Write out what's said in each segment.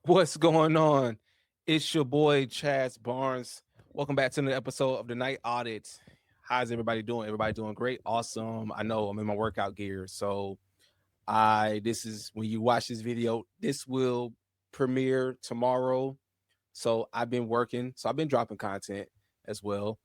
What's going on? It's your boy Chaze Barnes. Welcome back to another episode of the Night Audit. How's everybody doing? Everybody doing great, awesome. I know I'm in my workout gear, so this is when you watch this video. This will premiere tomorrow. So I've been working, so I've been dropping content as well.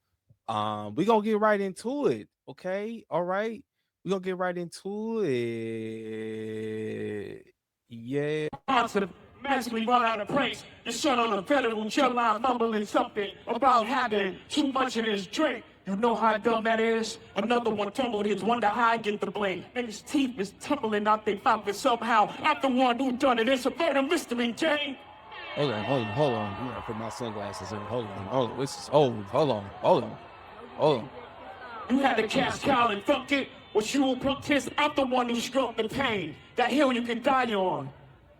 We're gonna get right into it. Okay, all right. We're gonna get right into it. Yeah. Positive, magically run out of praise. The son on the federal chill out mumbling something about having too much in his drink. You know how dumb that is? Another one tumbled his wonder how I get the blame. And his teeth is tumbling out they found it somehow. I'm the one who done it. It's a murder mystery, Jane. Hold on. You gotta put my sunglasses in. Hold on. This is hold on. You had to cast Kyle and fuck it. What you will protest, I'm the one who struck the pain. That hill you can die on.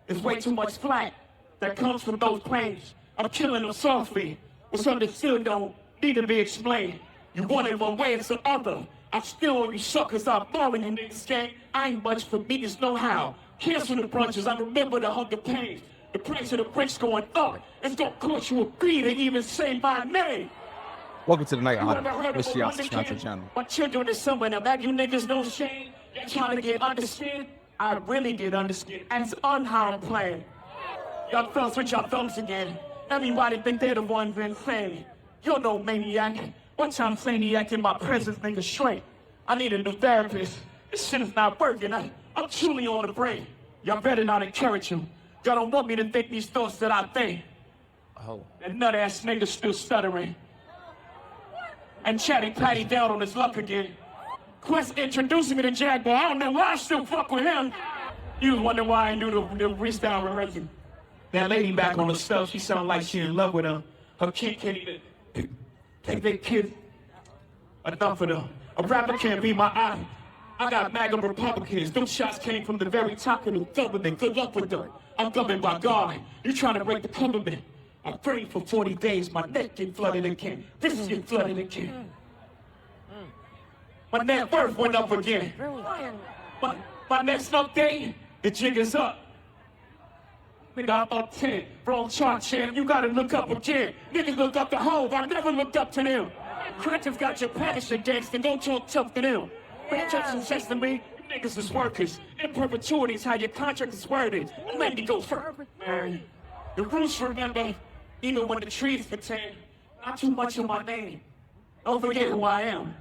There's way too much flack that comes from those planes. I'm killing them softly. What's understood don't need to be explained. You want it one way, it's the other. I still only suck cause I'm falling in this game. I ain't much for me, it's no how. Cancel the brunches, I remember the hunger pains. The price of the bricks going up. It's gonna cost you a fee to even say my name. Welcome to the Night Audit. Make sure y'all subscribe to the channel. My children is somewhere now, back you niggas no shame. They're trying to get understood. I really get understood. And it's unharmed plan. Y'all thumbs with y'all thumbs again. Everybody think they're the ones insane. You're no maniac. One time maniac in my presence, nigga straight. I need a new therapist. This shit is not working. I'm truly on the break. Y'all better not encourage him. Y'all don't want me to think these thoughts that I think. Oh. That nut ass nigga still stuttering. And chatting Patty down on his luck again. Quest introducing me to Jaguar. I don't know why I still fuck with him. You was wondering why I ain't do the freestyle rehearsal. That lady back on the stuff, she sound like she in love with him. Her kid can't even take their kid. Enough of them. A rapper can't be my eye. I got MAGA Republicans. Those shots came from the very top of the government. Good luck with them. I'm governed by God. You trying to break the government. I prayed for 40 days. My neck get flooded again. This is getting flooded again. My net worth went up again. My next update, the jig is up. Nigga, I'm up 10. Wrong chart, champ. You gotta look up again. Niggas look up to Hove. I never looked up to them. Corrective got your past against and don't talk tough to them. But just insist to me, you niggas is workers. In perpetuity is how your contract is worded. Let me go first. Man, the roots remember, even when the trees pretend. Not too much of my name. Don't forget who I am.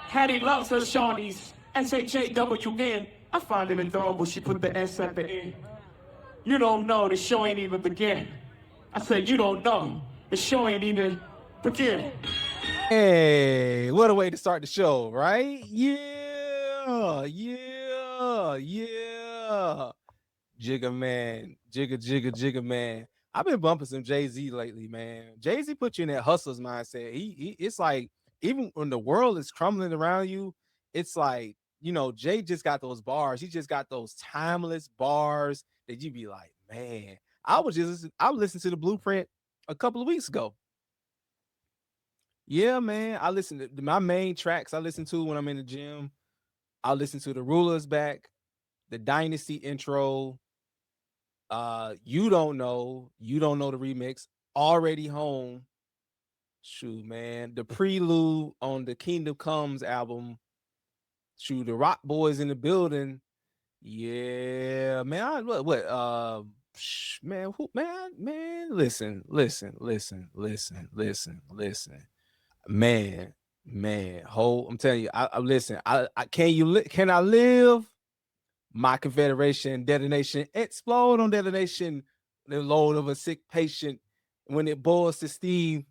Hattie loves her Shawnees. SHAWN. I find it adorable she put the S at the end. You don't know, the show ain't even begin. I said, you don't know, the show ain't even begin. Hey, what a way to start the show, right? Yeah. Jigga man. I've been bumping some Jay-Z lately, man. Jay-Z put you in that hustler's mindset. He it's like, even when the world is crumbling around you, it's like, Jay just got those bars. He just got those timeless bars that you be like, man. I was listening to the Blueprint a couple of weeks ago. Yeah, man. I listen to my main tracks I listen to when I'm in the gym. I listen to the Rulers Back, the Dynasty intro. You don't know the remix. Already Home. Shoot, man. The prelude on the Kingdom Comes album. Shoot, the Rock Boys in the building. Yeah, man. Man, listen. Man, I'm telling you, I listen. Can I live? My Confederation, detonation, explode on detonation. The load of a sick patient when it boils to steam.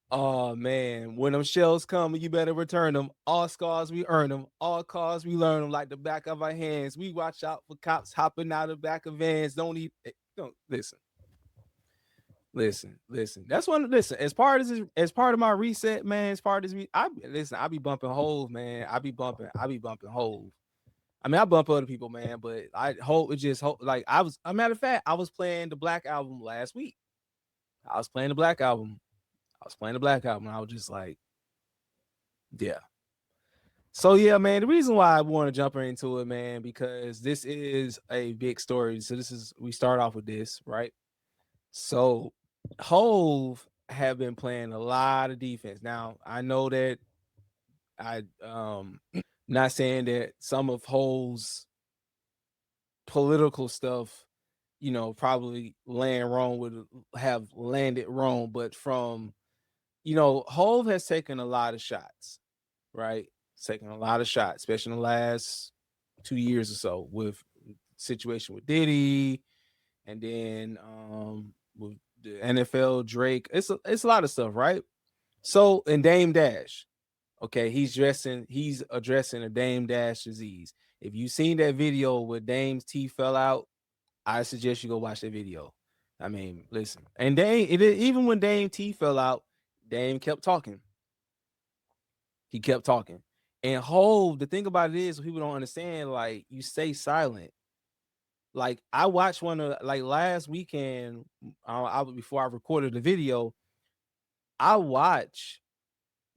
Oh man, when them shells come, you better return them. All scars we earn them, all cars we learn them like the back of our hands. We watch out for cops hopping out the back of vans. Don't listen. That's one. Listen, as part of my reset, man. As part of this, I be bumping Hove, man. I be bumping Hove. I mean, I bump other people, man, but I hope it just like a matter of fact, I was playing the Black album last week. I was playing the Black album. I was just like, yeah. So yeah, man, the reason why I want to jump into it, man, because this is a big story. So we start off with this, right? So Hove have been playing a lot of defense. Now, I know that I not saying that some of Hove's political stuff, probably land wrong would have landed wrong, but from Hove has taken a lot of shots, right? Taking a lot of shots, especially in the last 2 years or so, with situation with Diddy, and then with the NFL Drake. It's a lot of stuff, right? So, and Dame Dash, okay, he's addressing a Dame Dash disease. If you seen that video where Dame's teeth fell out, I suggest you go watch that video. I mean, listen, and even when Dame teeth fell out, Dame kept talking. He kept talking. And Hove, the thing about it is, people don't understand, like, you stay silent. Like, I watched one of, like, last weekend, before I recorded the video, I watched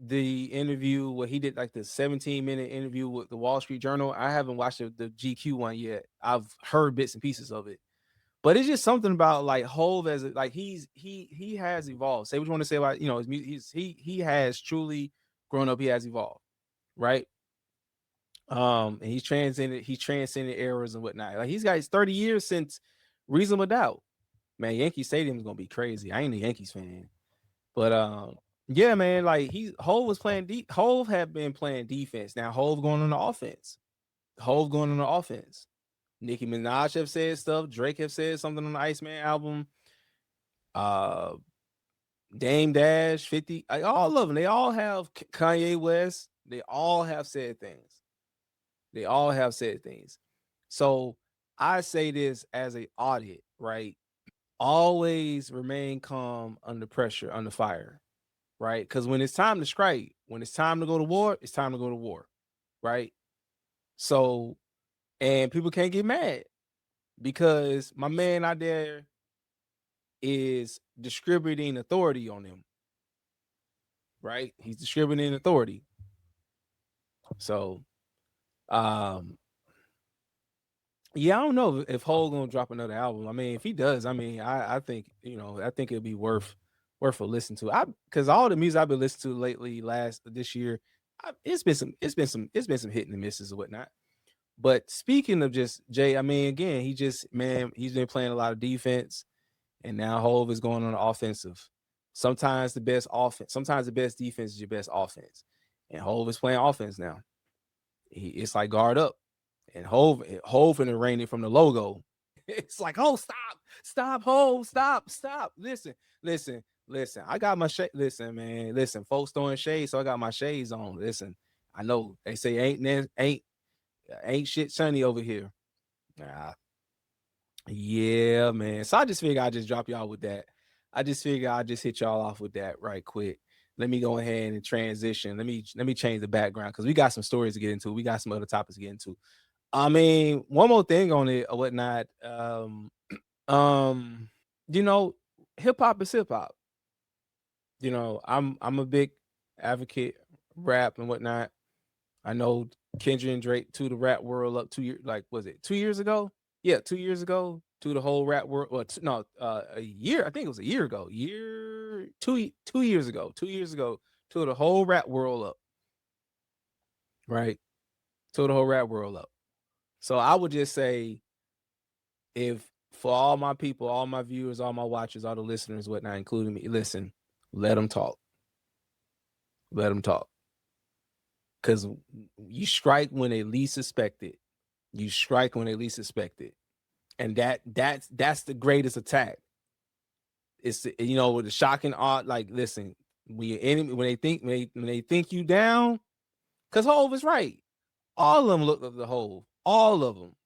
the interview where he did like the 17-minute interview with the Wall Street Journal. I haven't watched the GQ one yet. I've heard bits and pieces of it. But it's just something about like Hove as like he has evolved. Say what you want to say about his music. He has truly grown up. He has evolved, right? And he's transcended eras and whatnot. Like, he's got his 30 years since Reasonable Doubt. Man, Yankee Stadium is gonna be crazy. I ain't a Yankees fan, but yeah, man. Like, Hove have been playing defense. Now Hove going on the offense. Hove going on the offense. Nicki Minaj have said stuff. Drake have said something on the Iceman album. Uh, Dame Dash, 50, like, all of them. They all have Kanye West. They all have said things. They all have said things. So I say this as a audit, right? Always remain calm under pressure, under fire, right? Because when it's time to strike, when it's time to go to war, it's time to go to war, right? So, and people can't get mad because my man out there is distributing authority on them, right? He's distributing authority. So, um, yeah, I don't know if Hole gonna drop another album. I mean, if he does, I mean, I think I think it'd be worth a listen to. Because all the music I've been listening to lately, this year, it's been some hitting and misses and whatnot. But speaking of just Jay, I mean, again, he's been playing a lot of defense, and now Hove is going on the offensive. Sometimes the best defense is your best offense, and Hove is playing offense now. It's like guard up, and Hove and rain it from the logo. It's like, oh, stop, Hove, stop. Listen. I got my shade. Listen, man. Listen, folks throwing shade, so I got my shades on. Listen, I know they say ain't shit sunny over here. Nah. Yeah, man. So I just figure I just drop y'all with that. I just figure I just hit y'all off with that right quick. Let me go ahead and transition. Let me change the background because we got some stories to get into. We got some other topics to get into. I mean, one more thing on it or whatnot. Um, you know, hip hop is hip hop. I'm a big advocate rap and whatnot. I know Kendrick and Drake to the rap world up 2 years, like, was it 2 years ago? Yeah, 2 years ago to the whole rap world. Well, no, a year. I think it was a year ago. 2 years ago. 2 years ago to the whole rap world up. Right, to the whole rap world up. So I would just say, if for all my people, all my viewers, all my watchers, all the listeners, whatnot, including me, listen, let them talk. Let them talk. Because you strike when they least suspect it. You strike when they least suspect it. And that's the greatest attack. It's with the shocking art. Like, listen, when your enemy, when they think you down, because Hove is right. All of them looked at the Hove. All of them.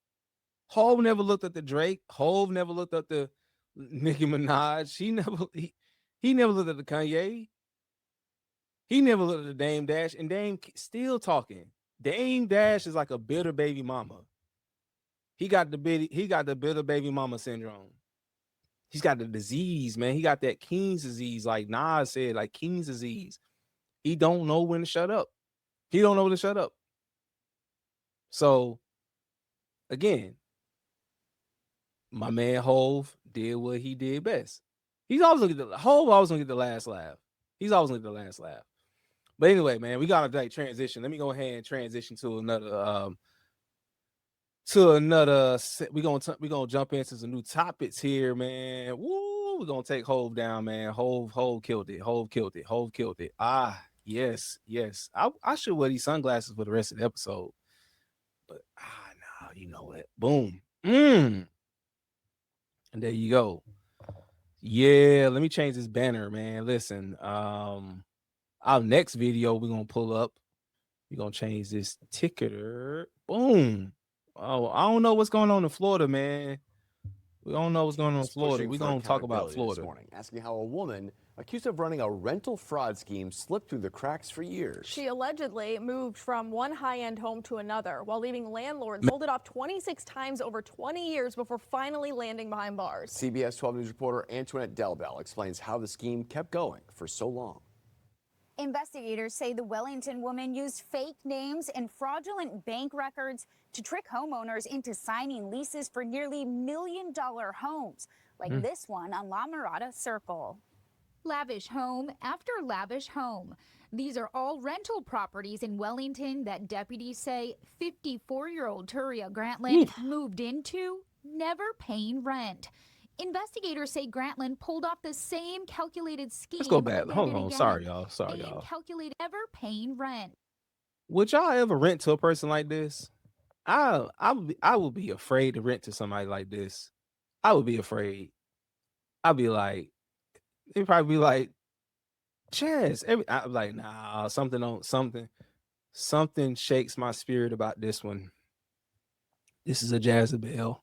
Hove never looked at the Drake. Hove never looked at the Nicki Minaj. He never looked at the Kanye. He never looked at the Dame Dash. And Dame still talking. Dame Dash is like a bitter baby mama. He got the bitter baby mama syndrome. He's got the disease, man. He got that King's disease, like Nas said, like King's disease. He don't know when to shut up. He don't know when to shut up. So again, my man Hove did what he did best. He's always gonna get the Hove always gonna get the last laugh. He's always gonna get the last laugh. But anyway, man, we gotta like transition. Let me go ahead and transition to another we're gonna jump into some new topics here, man. Woo, we're gonna take Hove down, man. Hove killed it. Hove killed it. Hove killed it. Ah, yes. I should wear these sunglasses for the rest of the episode. But no, you know what? Boom. And there you go. Yeah, let me change this banner, man. Listen, our next video we're gonna pull up. We're gonna change this ticker. Boom. Oh, I don't know what's going on in Florida, man. We don't know what's going on in Florida. We're going to talk about Florida. This morning, asking how a woman accused of running a rental fraud scheme slipped through the cracks for years. She allegedly moved from one high-end home to another while leaving landlords sold it off 26 times over 20 years before finally landing behind bars. CBS 12 News reporter Antoinette Delbell explains how the scheme kept going for so long. Investigators say the Wellington woman used fake names and fraudulent bank records to trick homeowners into signing leases for nearly $1 million homes, like this one on La Mirada Circle. Lavish home after lavish home. These are all rental properties in Wellington that deputies say 54-year-old Turia Grantland moved into, never paying rent. Investigators say Grantland pulled off the same calculated scheme. Let's go back. Hold on. Again, Sorry, y'all. Calculated ever paying rent. Would y'all ever rent to a person like this? I would be afraid to rent to somebody like this. I would be afraid. I'd be like, they'd probably be like, Chaz. I'm like, nah, something shakes my spirit about this one. This is a Jezebel.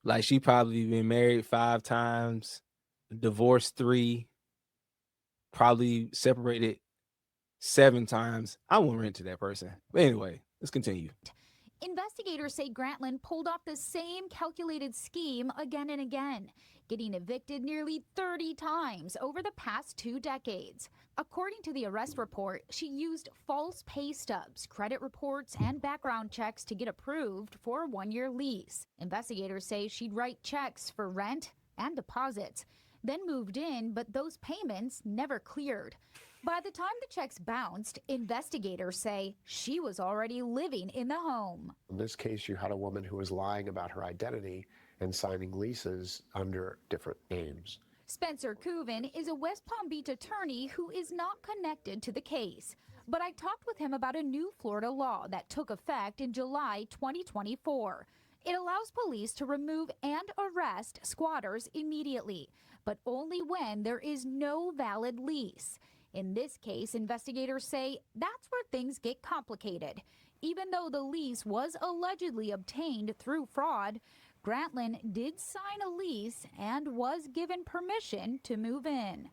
Like she probably been married 5 times, divorced 3, probably separated 7 times. I won't rent to that person. But anyway, let's continue. Investigators say Grantland pulled off the same calculated scheme again and again, getting evicted nearly 30 times over the past 2 decades. According to the arrest report, she used false pay stubs, credit reports, and background checks to get approved for a 1-year lease. Investigators say she'd write checks for rent and deposits, then moved in, but those payments never cleared. By the time the checks bounced, investigators say she was already living in the home. In this case, you had a woman who was lying about her identity and signing leases under different names. Spencer Cooven is a West Palm Beach attorney who is not connected to the case. But I talked with him about a new Florida law that took effect in July 2024. It allows police to remove and arrest squatters immediately, but only when there is no valid lease. In this case, investigators say that's where things get complicated. Even though the lease was allegedly obtained through fraud, Grantland did sign a lease and was given permission to move in.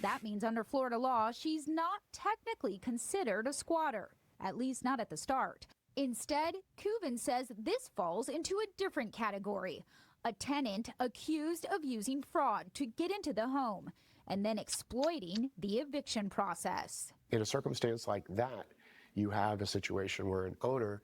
That means under Florida law, she's not technically considered a squatter, at least not at the start. Instead, Cooven says this falls into a different category, a tenant accused of using fraud to get into the home and then exploiting the eviction process. In a circumstance like that, you have a situation where an owner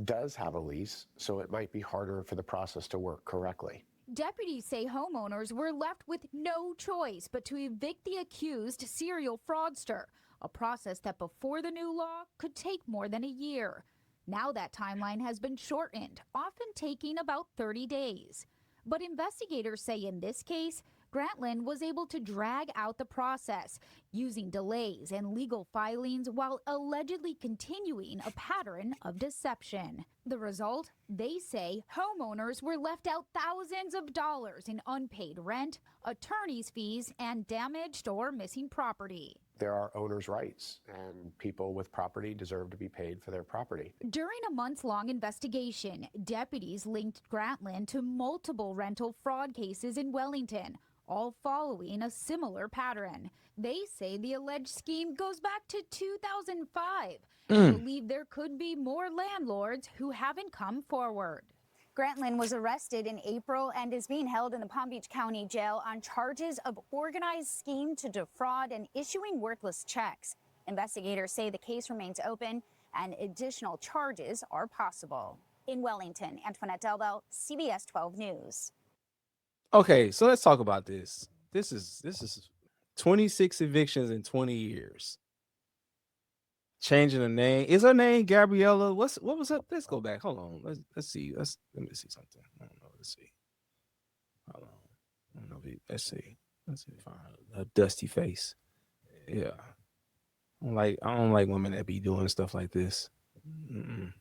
does have a lease, so it might be harder for the process to work correctly. Deputies say homeowners were left with no choice but to evict the accused serial fraudster, a process that before the new law could take more than a year. Now that timeline has been shortened, often taking about 30 days. But investigators say in this case, Grantland was able to drag out the process, using delays and legal filings while allegedly continuing a pattern of deception. The result? They say homeowners were left out thousands of dollars in unpaid rent, attorney's fees, and damaged or missing property. There are owners' rights, and people with property deserve to be paid for their property. During a months-long investigation, deputies linked Grantland to multiple rental fraud cases in Wellington, all following a similar pattern. They say the alleged scheme goes back to 2005 and believe there could be more landlords who haven't come forward. Grantland was arrested in April and is being held in the Palm Beach County Jail on charges of organized scheme to defraud and issuing worthless checks. Investigators say the case remains open and additional charges are possible. In Wellington, Antoinette Delville, CBS 12 News. Okay, so let's talk about this. This is 26 evictions in 20 years. Changing the name. Is her name Gabriella? What was up? Let's go back. Hold on. Let's see. Let me see something. I don't know. Let's see. Hold on. I don't know. Let's see. Let's see. Find a dusty face. Yeah. I don't like women that be doing stuff like this. Mm-mm.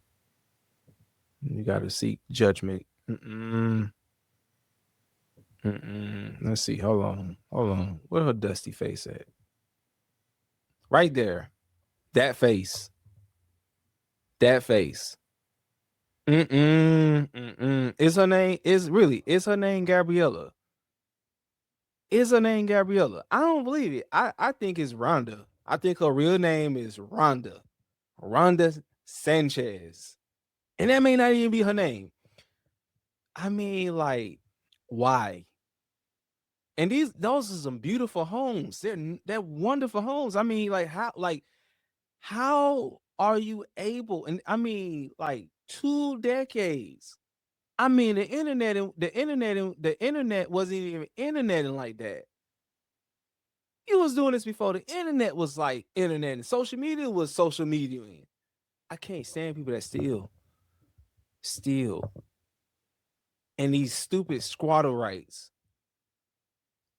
You gotta seek judgment. Mm-mm. Mm-mm. Let's see. Hold on. Where her dusty face at? Right there. That face. Mm-mm. Is her name Gabriella? Is her name Gabriella? I don't believe it. I think it's Rhonda. I think her real name is Rhonda Sanchez. And that may not even be her name. I mean, like, why? And those are some beautiful homes. They're wonderful homes. I mean, how are you able? And I mean, like 2 decades. I mean, the internet wasn't even interneting like that. You was doing this before the internet was like internet, and social media was social media. I can't stand people that steal, and these stupid squatter rights.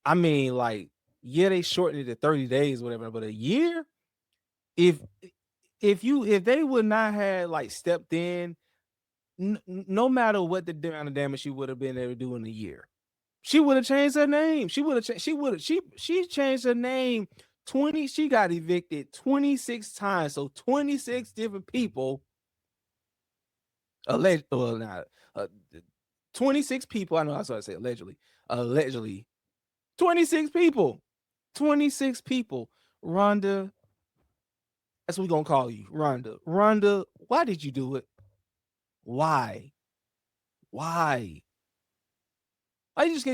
I mean, like, yeah, they shortened it to 30 days, whatever, but a year. If they would not have like stepped in, no matter what the amount of damage she would have been able to do in a year, she would have changed her name. She changed her name 20. She got evicted 26 times, so 26 different people. 26 people. I know I was going to say allegedly. 26 people. 26 people. Rhonda. That's what we're going to call you. Rhonda, why did you do it? Why? Why you just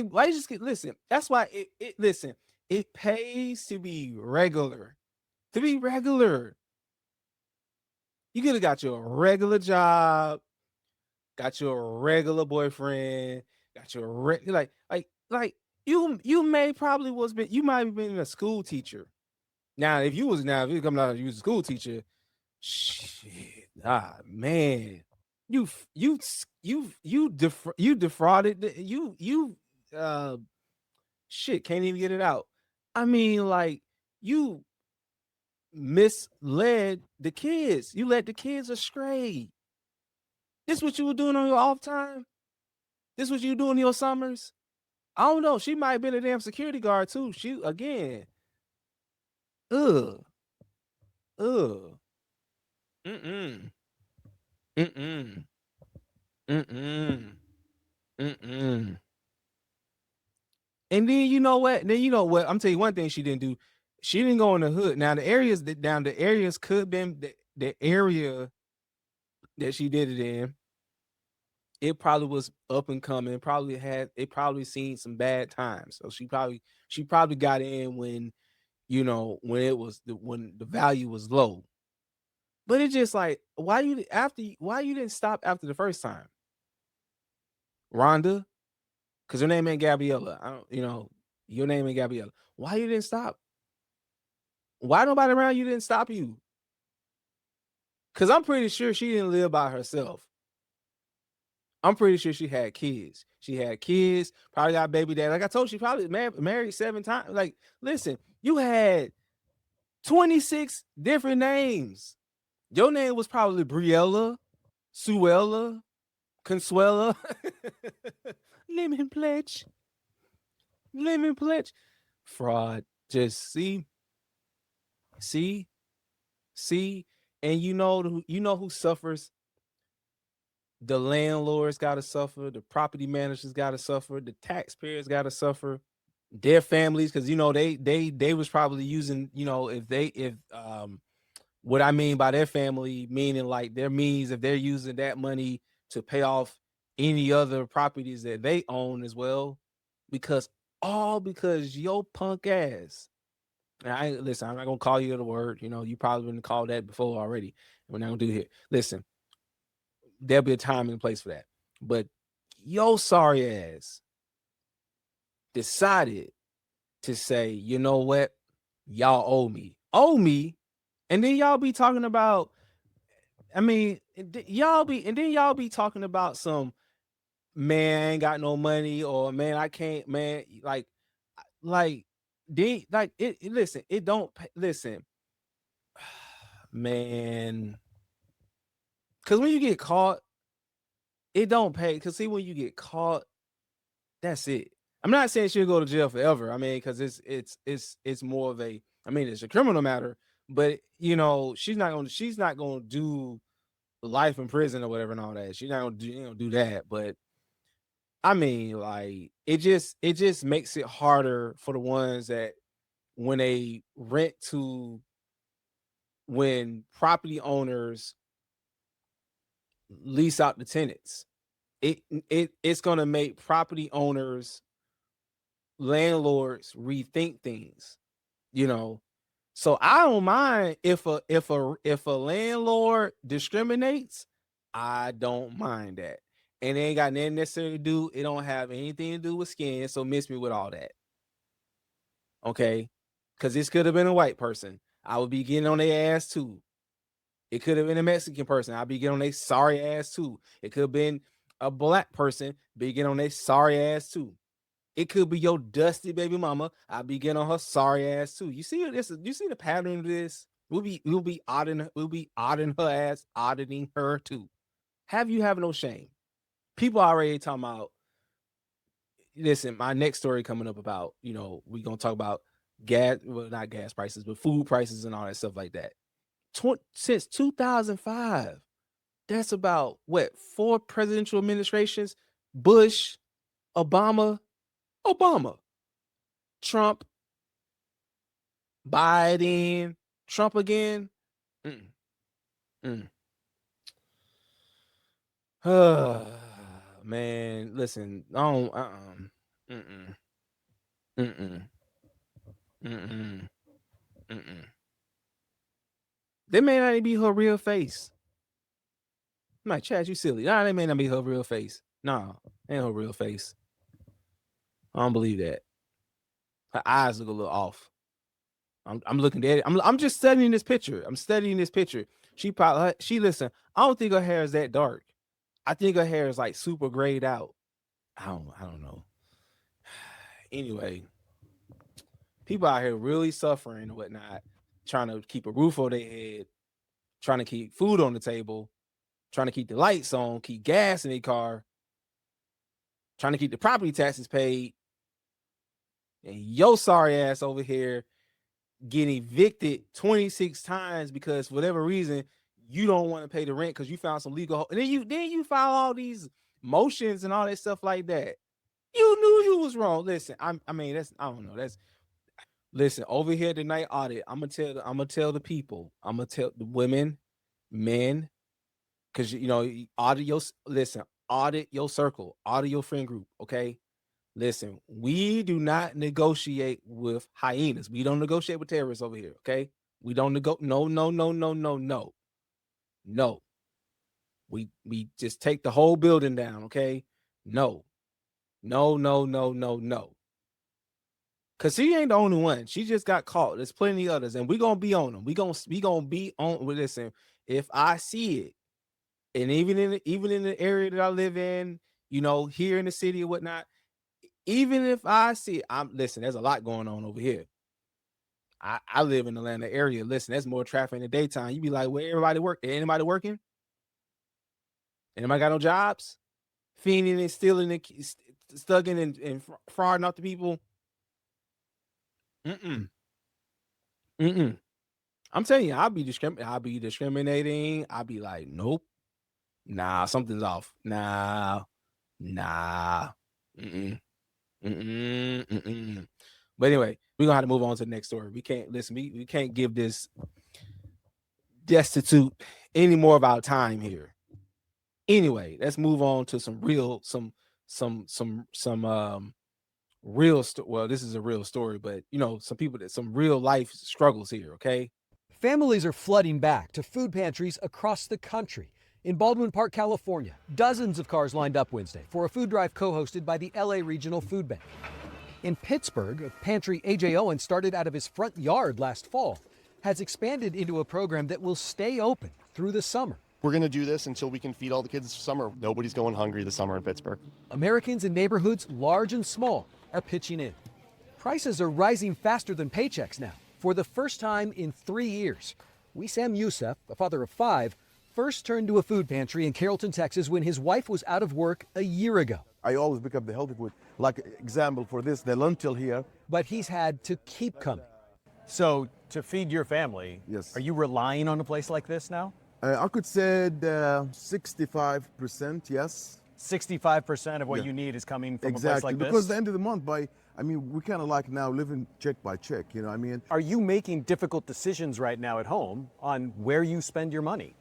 get listen, that's why it pays to be regular. You could have got you a regular job, got you a regular boyfriend, got you a you might have been a school teacher. Now, if you come out and you was a school teacher, shit, man, you defrauded shit, can't even get it out. I mean, like, you misled the kids. You led the kids astray. This what you were doing on your off time? This what you were doing in your summers? I don't know. She might have been a damn security guard too. She again. Mm-mm. And then you know what? I'm telling you one thing she didn't do. She didn't go in the hood. Now the areas could have been the area that she did it in. It probably was up and coming. Probably seen some bad times. So she probably got in when when the value was low. But it's just like, why you didn't stop after the first time? Rhonda, because her name ain't Gabriella. Your name ain't Gabriella. Why you didn't stop? Why nobody around you didn't stop you? Because I'm pretty sure she didn't live by herself. I'm pretty sure she had kids. Probably got a baby dad. Like I told you, she probably married 7 times. Like, listen, you had 26 different names. Your name was probably Briella, Suella, Consuela, Lemon Pledge. Fraud. Just see, and you know who suffers. The landlords got to suffer. The property managers got to suffer. The taxpayers got to suffer. Their families, because they was probably using, what I mean by their family, meaning like their means, if they're using that money to pay off any other properties that they own as well, because your punk ass. And listen, I'm not gonna call you the word. You probably been called that before already. We're not gonna do it here. Listen, there'll be a time and place for that. But your sorry ass decided to say, you know what, y'all owe me, and then y'all be talking about. I mean, y'all be talking about some man I ain't got no money, or man I can't, man, like listen, it don't listen, man, because when you get caught, it don't pay. Because see, when you get caught, that's it. I'm not saying she'll go to jail forever. I mean, because it's more of a, I mean, it's a criminal matter, but she's not gonna do life in prison or whatever and all that. She's not gonna do that. But I mean, like, it just makes it harder for the ones that when they rent to, when property owners lease out the tenants. It's gonna make property owners, landlords rethink things. So I don't mind if a landlord discriminates. I don't mind that. And it ain't got nothing necessarily to do. It don't have anything to do with skin. So miss me with all that. Okay. Because this could have been a white person. I would be getting on their ass too. It could have been a Mexican person. I'd be getting on their sorry ass too. It could have been a black person, be getting on their sorry ass too. It could be your dusty baby mama. I'll be getting on her sorry ass too. You see this? You see the pattern of this? We'll be auditing her ass, auditing her too. Have you have no shame? People already talking about. Listen, my next story coming up about, we gonna talk about gas, well, not gas prices, but food prices and all that stuff like that. Since 2005, that's about what, 4 presidential administrations: Bush, Obama, Trump, Biden, Trump again. Man, listen, I don't. They may not be her real face. I'm like, Chaz, you silly. Nah, they may not be her real face. Nah, ain't her real face. I don't believe that. Her eyes look a little off. I'm looking at it. I'm just studying this picture. She listen. I don't think her hair is that dark. I think her hair is like super grayed out. I don't know. Anyway, people out here really suffering and whatnot, trying to keep a roof over their head, trying to keep food on the table, trying to keep the lights on, keep gas in their car, trying to keep the property taxes paid. And yo sorry ass over here getting evicted 26 times because for whatever reason you don't want to pay the rent because you found some legal, and then you file all these motions and all that stuff like that. You knew you was wrong. Listen, I don't know. Listen, over here tonight, Audit. I'm gonna tell the people. I'm gonna tell the women, men, because audit your circle, audit your friend group. Okay, listen, we do not negotiate with hyenas. We don't negotiate with terrorists over here. Okay, we don't no. We just take the whole building down. Okay, no. Cause she ain't the only one. She just got caught. There's plenty others, and we gonna be on them. We gonna be on. Listen, if I see it, and even in the area that I live in, here in the city or whatnot, even if I see it, listen. There's a lot going on over here. I live in the Atlanta area. Listen, there's more traffic in the daytime. You be like, where everybody work? Anybody working? Anybody got no jobs? Fiending and stealing and stugging and frauding out the people. I'm telling you, I'll be discriminating. I'll be like, nope. Nah, something's off. Nah. But anyway, we're gonna have to move on to the next story. We can't listen, we can't give this destitute any more of our time here. Anyway, let's move on to some real well, this is a real story, but some real life struggles here. Okay. Families are flooding back to food pantries across the country. In Baldwin Park, California, dozens of cars lined up Wednesday for a food drive co-hosted by the LA Regional Food Bank. In Pittsburgh, a pantry A.J. Owen started out of his front yard last fall has expanded into a program that will stay open through the summer. We're going to do this until we can feed all the kids this summer. Nobody's going hungry this summer in Pittsburgh. Americans in neighborhoods large and small are pitching in. Prices are rising faster than paychecks now. For the first time in 3 years, Wissam Youssef, a father of 5, first turned to a food pantry in Carrollton, Texas when his wife was out of work a year ago. I always pick up the healthy food. Like example for this, the lentil here. But he's had to keep coming. So to feed your family, yes, are you relying on a place like this now? I could say 65%, yes. 65% of what you need is coming from a place like this? Because at the end of the month, we kind of like now living check by check, you know what I mean? Are you making difficult decisions right now at home on where you spend your money?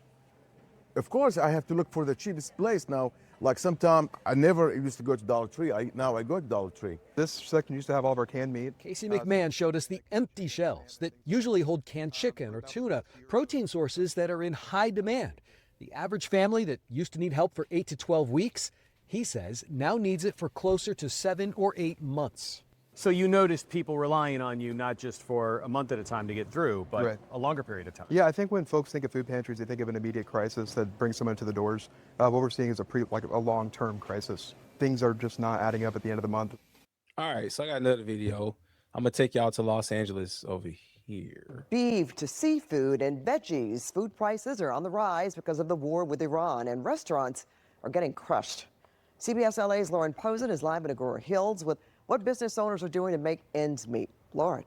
Of course, I have to look for the cheapest place now. Like sometimes I never used to go to Dollar Tree. Now I go to Dollar Tree. This section used to have all of our canned meat. Casey McMahon showed us the empty shelves that usually hold canned chicken or tuna, protein sources that are in high demand. The average family that used to need help for 8 to 12 weeks, he says, now needs it for closer to 7 or 8 months. So you noticed people relying on you not just for a month at a time to get through, but a longer period of time. Yeah, I think when folks think of food pantries, they think of an immediate crisis that brings someone to the doors. What we're seeing is a long-term crisis. Things are just not adding up at the end of the month. All right, so I got another video. I'm gonna take y'all to Los Angeles over here. Beef to seafood and veggies. Food prices are on the rise because of the war with Iran, and restaurants are getting crushed. CBS LA's Lauren Posen is live in Agora Hills with what business owners are doing to make ends meet. Lauren.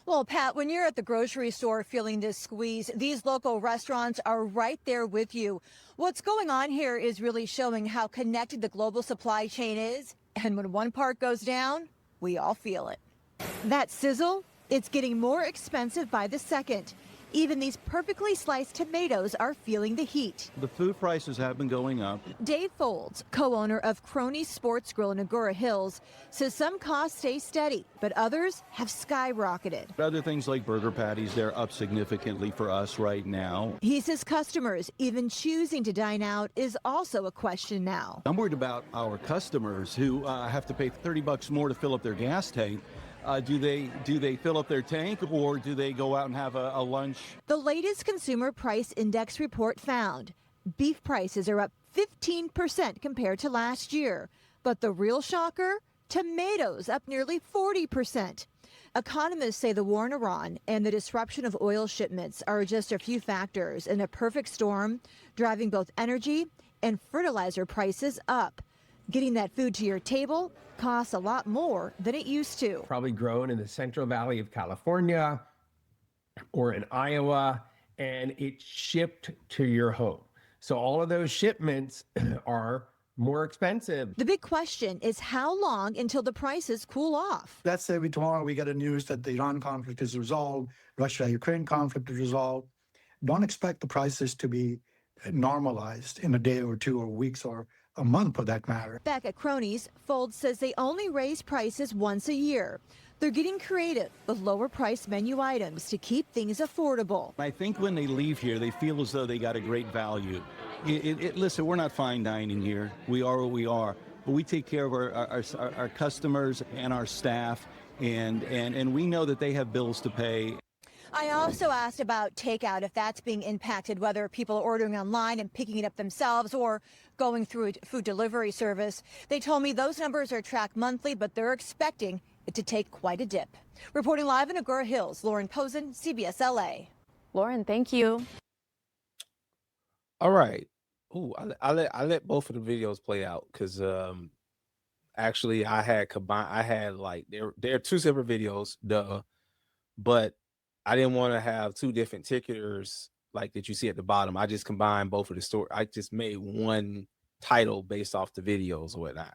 Well, Pat, when you're at the grocery store feeling this squeeze, these local restaurants are right there with you. What's going on here is really showing how connected the global supply chain is. And when one part goes down, we all feel it. That sizzle, it's getting more expensive by the second. Even these perfectly sliced tomatoes are feeling the heat. The food prices have been going up. Dave Folds, co-owner of Cronies Sports Grill in Agora Hills, says some costs stay steady, but others have skyrocketed. Other things like burger patties, they're up significantly for us right now. He says customers even choosing to dine out is also a question now. I'm worried about our customers who have to pay $30 more to fill up their gas tank. Do they fill up their tank, or do they go out and have a lunch? The latest Consumer Price Index report found beef prices are up 15% compared to last year. But the real shocker, tomatoes up nearly 40%. Economists say the war in Iran and the disruption of oil shipments are just a few factors in a perfect storm, driving both energy and fertilizer prices up. Getting that food to your table costs a lot more than it used to. Probably grown in the Central Valley of California or in Iowa, and it's shipped to your home. So all of those shipments are more expensive. The big question is how long until the prices cool off? Let's say tomorrow we get a news that the Iran conflict is resolved, Russia-Ukraine conflict is resolved. Don't expect the prices to be normalized in a day or two or weeks or a month for that matter. Back at Cronies, Folds says they only raise prices once a year. They're getting creative with lower price menu items to keep things affordable. I think when they leave here, they feel as though they got a great value. Listen, we're not fine dining here. We are what we are. But we take care of our customers and our staff, and we know that they have bills to pay. I also asked about takeout, if that's being impacted, whether people are ordering online and picking it up themselves or going through a food delivery service. They told me those numbers are tracked monthly, but they're expecting it to take quite a dip. Reporting live in Agora Hills, Lauren Posen, CBS LA. Lauren, thank you. All right. Ooh, I let both of the videos play out because actually I had like there are two separate videos, but I didn't want to have two different ticketers like that you see at the bottom. I just combined both of the story. I just made one title based off the videos or whatnot.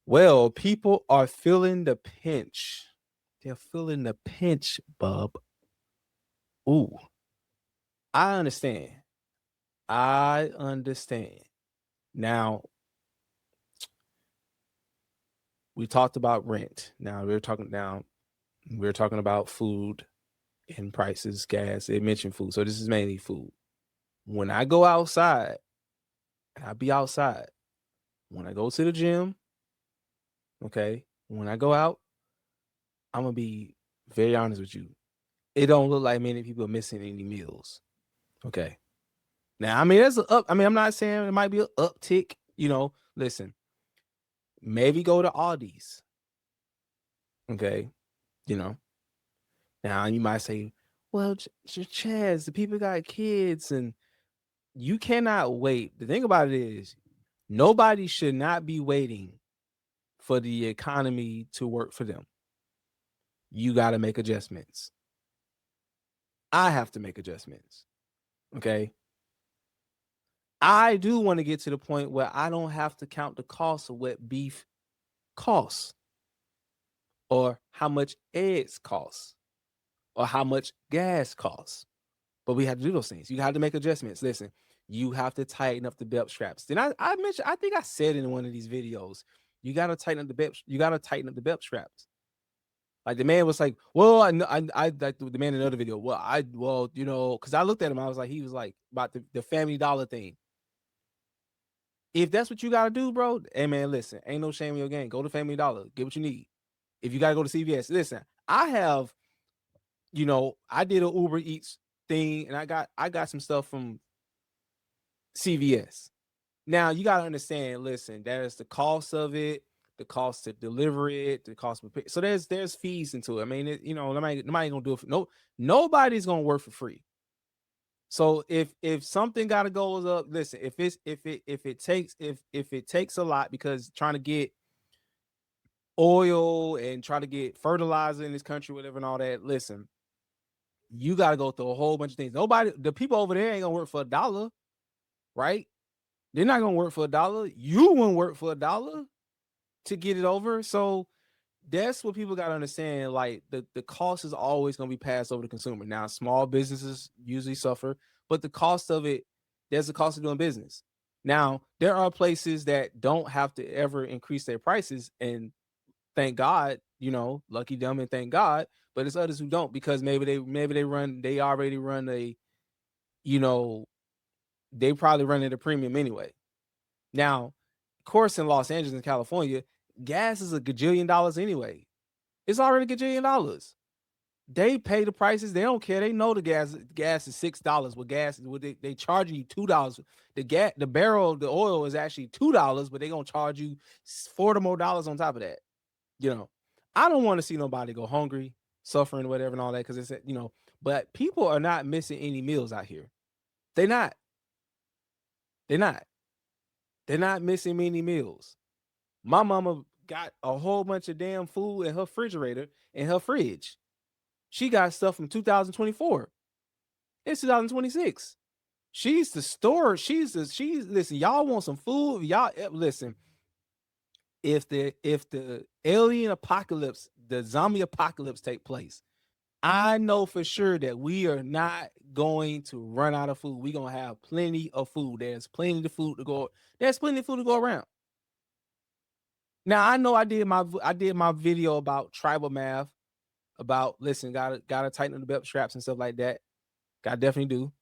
Well, people are feeling the pinch. They're feeling the pinch, bub. Ooh, I understand. I understand. Now, we talked about rent. Now we're talking about food and prices, gas. It mentioned food. So this is mainly food. When I go outside, and I be outside, when I go to the gym, okay, when I go out, I'm gonna be very honest with you. It don't look like many people are missing any meals. Okay. Now, I mean, I'm not saying it might be an uptick, listen, maybe go to Audis. Okay. Now you might say, well, Chaz, the people got kids and you cannot wait. The thing about it is nobody should not be waiting for the economy to work for them. You got to make adjustments. I have to make adjustments. Okay. I do want to get to the point where I don't have to count the cost of what beef costs or how much eggs cost or how much gas costs. But we have to do those things. You have to make adjustments. Listen, you have to tighten up the belt straps. Then I mentioned, I think I said in one of these videos, you got to tighten up the belt. You got to tighten up the belt straps. Like the man was like, well, I like the man in another video. Because I looked at him, he was like about the Family Dollar thing. If that's what you got to do, bro, hey man, listen, ain't no shame in your game. Go to Family Dollar, get what you need. If you got to go to CVS, listen, I have, I did an Uber Eats thing and I got some stuff from CVS. Now you got to understand, listen, there's the cost of it, the cost to deliver it, the cost of so there's fees into it. I mean, nobody gonna do it for nobody's gonna work for free. So if something gotta go up, listen, if it takes a lot, because trying to get oil and try to get fertilizer in this country, whatever and all that, listen, you got to go through a whole bunch of things. The people over there ain't gonna work for $1, right? They're not gonna work for $1. You wouldn't work for $1 to get it over. So that's what people got to understand. Like the cost is always gonna be passed over to the consumer. Now, small businesses usually suffer, but the cost of it, there's a cost of doing business. Now, there are places that don't have to ever increase their prices, and thank God, lucky them and thank God. But it's others who don't, because maybe they already run they probably run at a premium anyway. Now, of course, in Los Angeles and California, gas is $1 gajillion anyway. It's already $1 gajillion. They pay the prices. They don't care. They know the gas is $6. What gas is? They charging you $2. The barrel of the oil is actually $2, but they gonna charge you $40 more on top of that. I don't want to see nobody go hungry, suffering, whatever, and all that, because it's but people are not missing any meals out here. They're not. They're not missing many meals. My mama got a whole bunch of damn food in her refrigerator, in her fridge. She got stuff from 2024. It's 2026. She's the store. Listen, y'all want some food? Y'all listen. If the alien apocalypse, the zombie apocalypse take place, I know for sure that we are not going to run out of food. We're gonna have plenty of food. There's plenty of food to go. There's plenty of food to go around. Now I know I did my video about tribal math, about listen, gotta tighten up the belt straps and stuff like that. Gotta definitely do.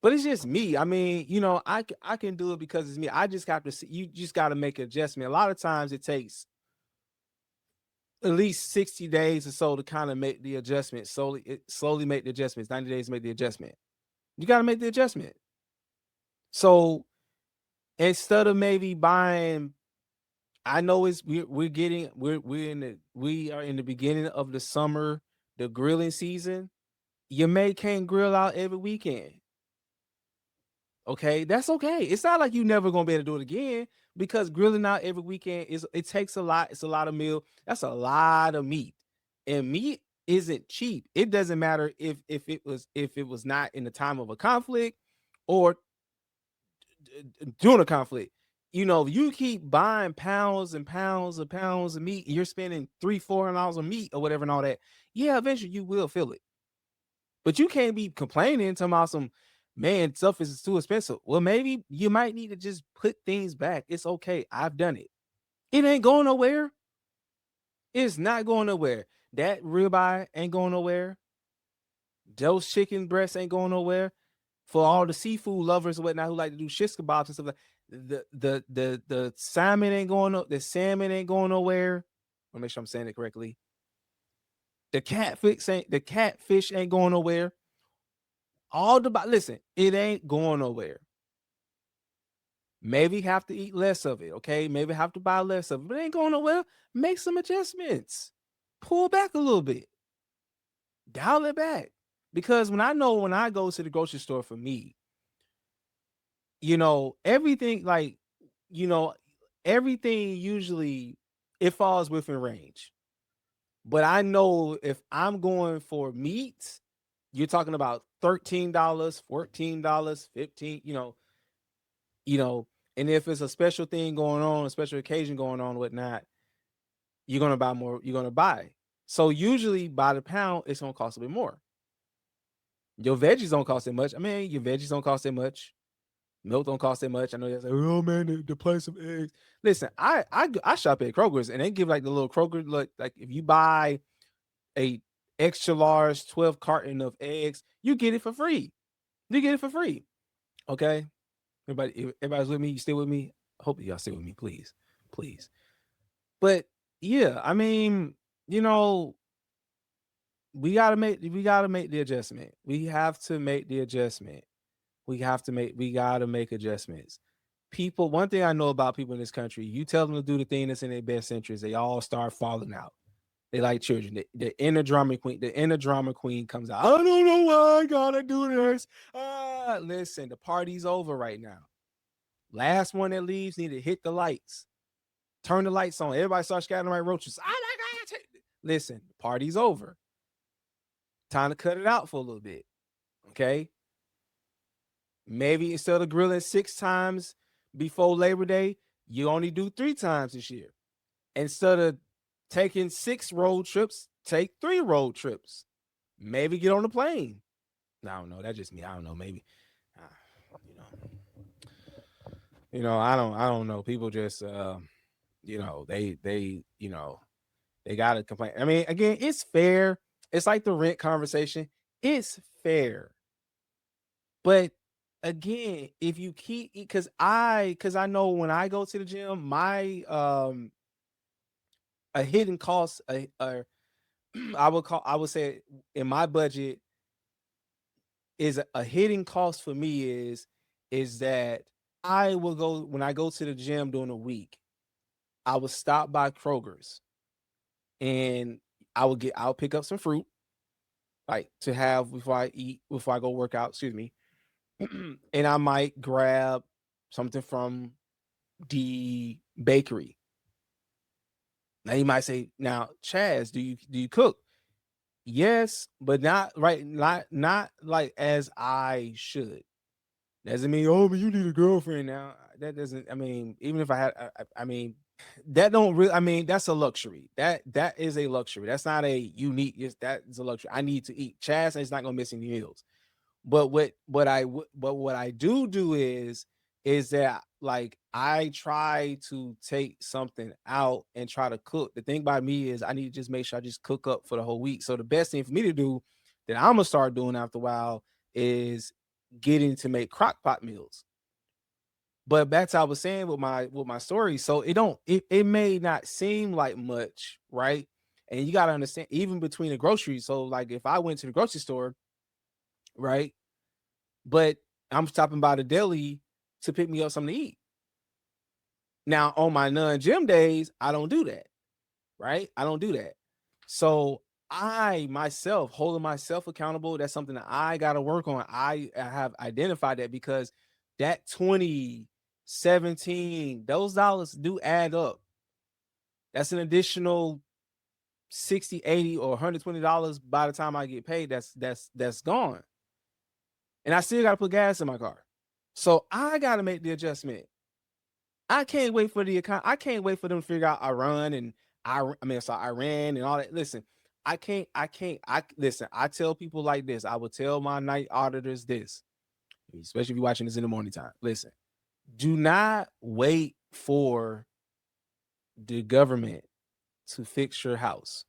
But it's just me. I mean, I can do it because it's me. I just have to see. You just got to make an adjustment. A lot of times it takes at least 60 days or so to kind of make the adjustment. Slowly make the adjustments. 90 days to make the adjustment. You got to make the adjustment. So instead of maybe buying, I know we are in the beginning of the summer, the grilling season. You can't grill out every weekend. Okay, that's okay. It's not like you never gonna be able to do it again, because grilling out every weekend it takes a lot. It's a lot of meal. That's a lot of meat, and meat isn't cheap. It doesn't matter if it was not in the time of a conflict or during a conflict. You keep buying pounds and pounds and pounds of meat, and you're spending $300-$400 on meat or whatever and all that. Yeah, eventually you will feel it. But you can't be complaining talking about some, man, stuff is too expensive. Well, maybe you might need to just put things back. It's okay. I've done it. It ain't going nowhere. It's not going nowhere. That ribeye ain't going nowhere. Those chicken breasts ain't going nowhere. For all the seafood lovers and whatnot who like to do shish kebabs and stuff like the salmon ain't going the salmon ain't going nowhere. I'll make sure I'm saying it correctly. The catfish ain't going nowhere. Listen, it ain't going nowhere. Maybe have to eat less of it, okay? Maybe have to buy less of it, but it ain't going nowhere. Make some adjustments. Pull back a little bit. Dial it back. Because when I go to the grocery store for me, everything everything usually it falls within range. But I know if I'm going for meat, you're talking about $13, $14, $15, and if it's a special thing going on, a special occasion going on, whatnot, you're gonna buy more, you're gonna buy. So usually by the pound, it's gonna cost a bit more. Your veggies don't cost that much. I mean, your veggies don't cost that much. Milk don't cost that much. I know you're like, oh man, the price of eggs. Listen, I shop at Kroger's and they give like the little Kroger, like if you buy a extra large 12 carton of eggs, you get it for free. You get it for free. Okay. Everybody's with me. You stay with me. I hope y'all stay with me, please. Please. But yeah, I mean, we gotta make the adjustment. We have to make the adjustment. We gotta make adjustments. People, one thing I know about people in this country, you tell them to do the thing that's in their best interest, they all start falling out. They like children. The inner drama queen comes out. I don't know why I gotta do this. Listen, the party's over right now. Last one that leaves need to hit the lights. Turn the lights on. Everybody starts scattering like roaches. Listen, the party's over. Time to cut it out for a little bit. Okay? Maybe instead of grilling 6 times before Labor Day, you only do 3 times this year. Instead of taking 6 road trips, take 3 road trips. Maybe get on the plane. I don't know. That's just me. I don't know. Maybe, I don't know. People just, they gotta complain. I mean, again, it's fair. It's like the rent conversation. It's fair. But again, if you keep, because I know when I go to the gym, my a hidden cost, I would say in my budget is a hidden cost for me is that I will go when I go to the gym during the week, I will stop by Kroger's and I'll pick up some fruit like to have before I go work out, excuse me. And I might grab something from the bakery. Now you might say, now, Chaz, do you cook? Yes, but not like as I should. Doesn't mean, oh, but you need a girlfriend now. That doesn't, I mean, even if I had, I mean, that don't really, I mean, that's a luxury. That is a luxury. That's not a unique, that is a luxury. I need to eat. Chaz is not gonna miss any meals. But what I do is that like I try to take something out and try to cook. The thing by me is I need to just make sure I just cook up for the whole week. So the best thing for me to do that I'm gonna start doing after a while is getting to make crock pot meals. But that's how I was saying with my story. So it may not seem like much, right? And you gotta understand, even between the groceries. So like if I went to the grocery store, right? But I'm stopping by the deli to pick me up something to eat. Now, on my non-gym days, I don't do that, right? I don't do that. So I myself, holding myself accountable, that's something that I got to work on. I have identified that because that 20, 17, those dollars do add up. That's an additional 60, 80, or $120 by the time I get paid. That's gone. And I still got to put gas in my car. So I got to make the adjustment. I can't wait for I can't wait for them to figure out Iran and Iran and all that. Listen, listen, I tell people like this. I would tell my night auditors this. especially if you're watching this in the morning time. Listen, do not wait for the government to fix your house.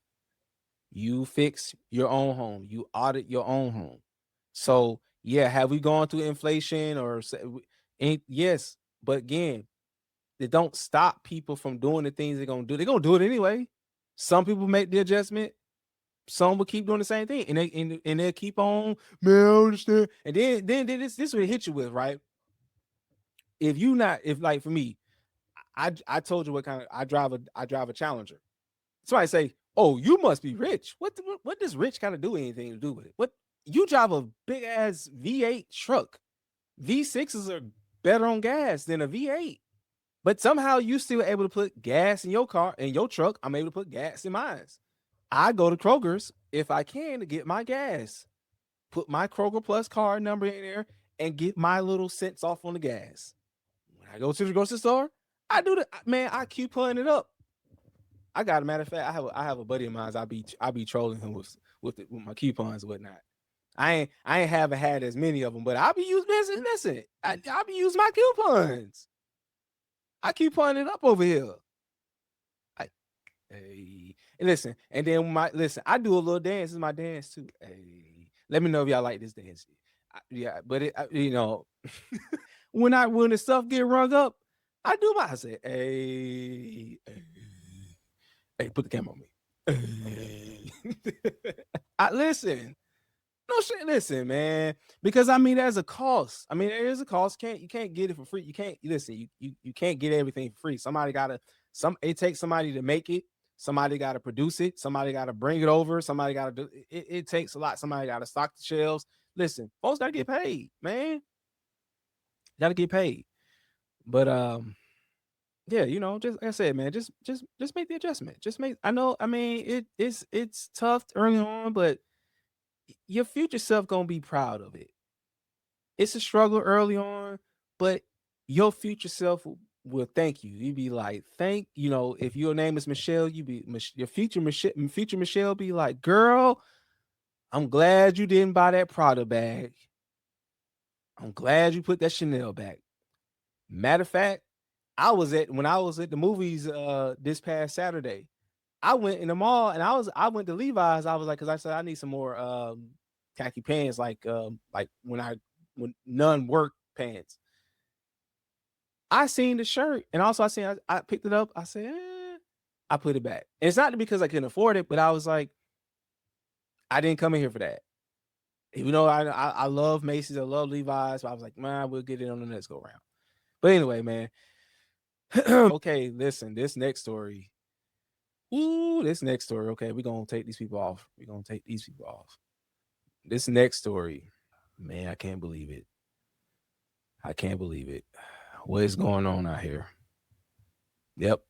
You fix your own home. You audit your own home. So yeah, have we gone through inflation or yes, but again, it don't stop people from doing the things they're gonna do. They're gonna do it anyway. Some people make the adjustment. Some will keep doing the same thing, and they'll keep on. Man, I understand. And then this will hit you with, right? If like for me, I told you what kind of I drive a Challenger. Somebody say, "Oh, you must be rich." What does rich kind of do anything to do with it? What you drive a big ass V8 truck. V6s are better on gas than a V8. But somehow you still able to put gas in your car, in your truck. I'm able to put gas in mine. I go to Kroger's if I can to get my gas. Put my Kroger Plus card number in there and get my little cents off on the gas. When I go to the grocery store, I do man, I coupon it up. I got a matter of fact, I have a buddy of mine. I be trolling him with my coupons and whatnot. I haven't had as many of them, but I be using listen. I be using my coupons. I coupon it up over here. Hey, and listen, and then I do a little dance. This is my dance too. Hey, let me know if y'all like this dance. Yeah, but when the stuff get rung up, I say, hey, put the camera on me. I listen. No shit, listen, man. Because I mean, there's a cost. I mean, there is a cost. You can't get it for free. You can't listen. You can't get everything for free. It takes somebody to make it. Somebody got to produce it. Somebody got to bring it over. Somebody got to do it. It takes a lot. Somebody got to stock the shelves. Listen, folks got to get paid, man. Got to get paid. But yeah, just like I said, man, just make the adjustment. I know. I mean, it's tough early on, but your future self gonna be proud of it. It's a struggle early on, but your future self will thank you. You be like, if your name is Michelle, your future Michelle be like, girl, I'm glad you didn't buy that Prada bag. I'm glad you put that Chanel bag. Matter of fact, when I was at the movies this past Saturday, I went in the mall and I went to Levi's. I was like, because I said I need some more khaki pants, like when non-work pants. I seen the shirt, and also I picked it up. I said, I put it back. And it's not because I couldn't afford it, but I was like, I didn't come in here for that. Even though I love Macy's, I love Levi's, so I was like, man, we'll get it on the next go round. But anyway, man. Okay, listen, this next story. Okay, we're gonna take these people off. This next story, man, I can't believe it. What is going on out here? Yep.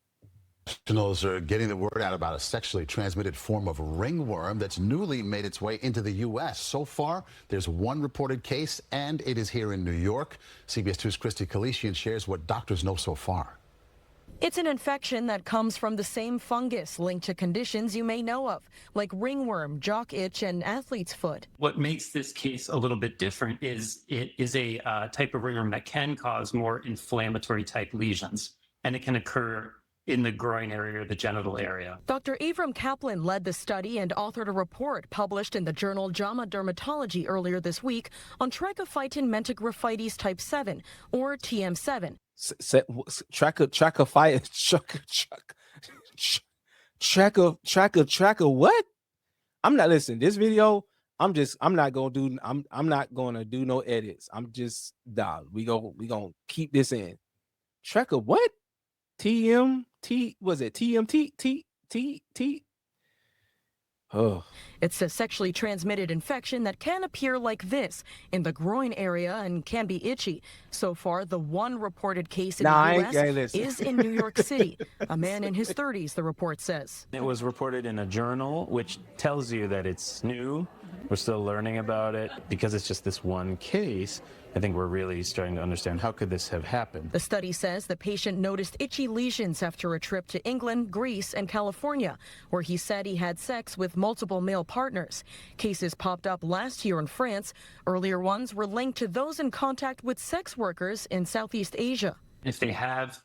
Professionals are getting the word out about a sexually transmitted form of ringworm that's newly made its way into the U.S. So far, there's one reported case, and it is here in New York. CBS 2's Christy Kalishian shares what doctors know so far. It's an infection that comes from the same fungus linked to conditions you may know of, like ringworm, jock itch, and athlete's foot. What makes this case a little bit different is it is a type of ringworm that can cause more inflammatory type lesions, and it can occur in the groin area or the genital area. Dr. Avram Kaplan led the study and authored a report published in the journal JAMA Dermatology earlier this week on Trichophyton mentagrophytes type 7, or TM7. Tracker what? I'm not listening. This video, I'm not gonna do no edits. We gonna keep this in. Tracker what? Was it TMT? Oh. It's a sexually transmitted infection that can appear like this in the groin area and can be itchy. So far, the one reported case in the U.S. is in New York City. A man in his 30s, the report says. It was reported in a journal, which tells you that it's new We're still learning about it. Because it's just this one case, I think we're really starting to understand how could this have happened. The study says the patient noticed itchy lesions after a trip to England, Greece, and California, where he said he had sex with multiple male partners. Cases popped up last year in France. Earlier ones were linked to those in contact with sex workers in Southeast Asia. If they have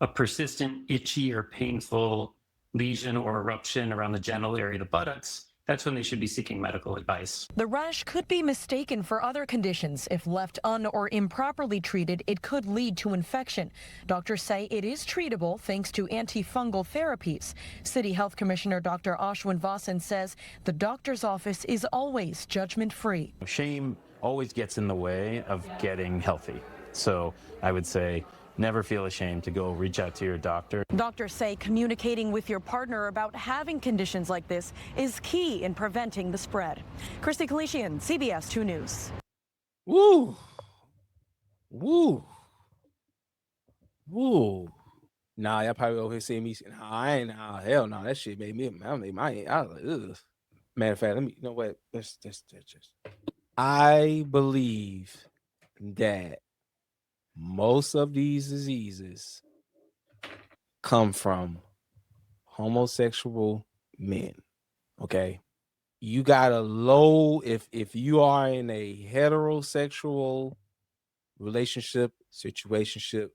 a persistent itchy or painful lesion or eruption around the genital area of the buttocks, that's when they should be seeking medical advice. The rash could be mistaken for other conditions. If left or improperly treated, it could lead to infection. Doctors say it is treatable thanks to antifungal therapies. City Health Commissioner Dr. Ashwin Vasan says the doctor's office is always judgment-free. Shame always gets in the way of getting healthy. So I would say never feel ashamed to go reach out to your doctor. Doctors say communicating with your partner about having conditions like this is key in preventing the spread. Christy Kalishian, CBS 2 News. Woo. Woo. Woo. Nah, y'all probably over here seeing me. Nah, I ain't. Nah, hell no. That shit made me. I was like, ugh. Matter of fact, let me. You know what? Let's just. I believe that most of these diseases come from homosexual men. Okay, you got a low if you are in a heterosexual relationship situationship,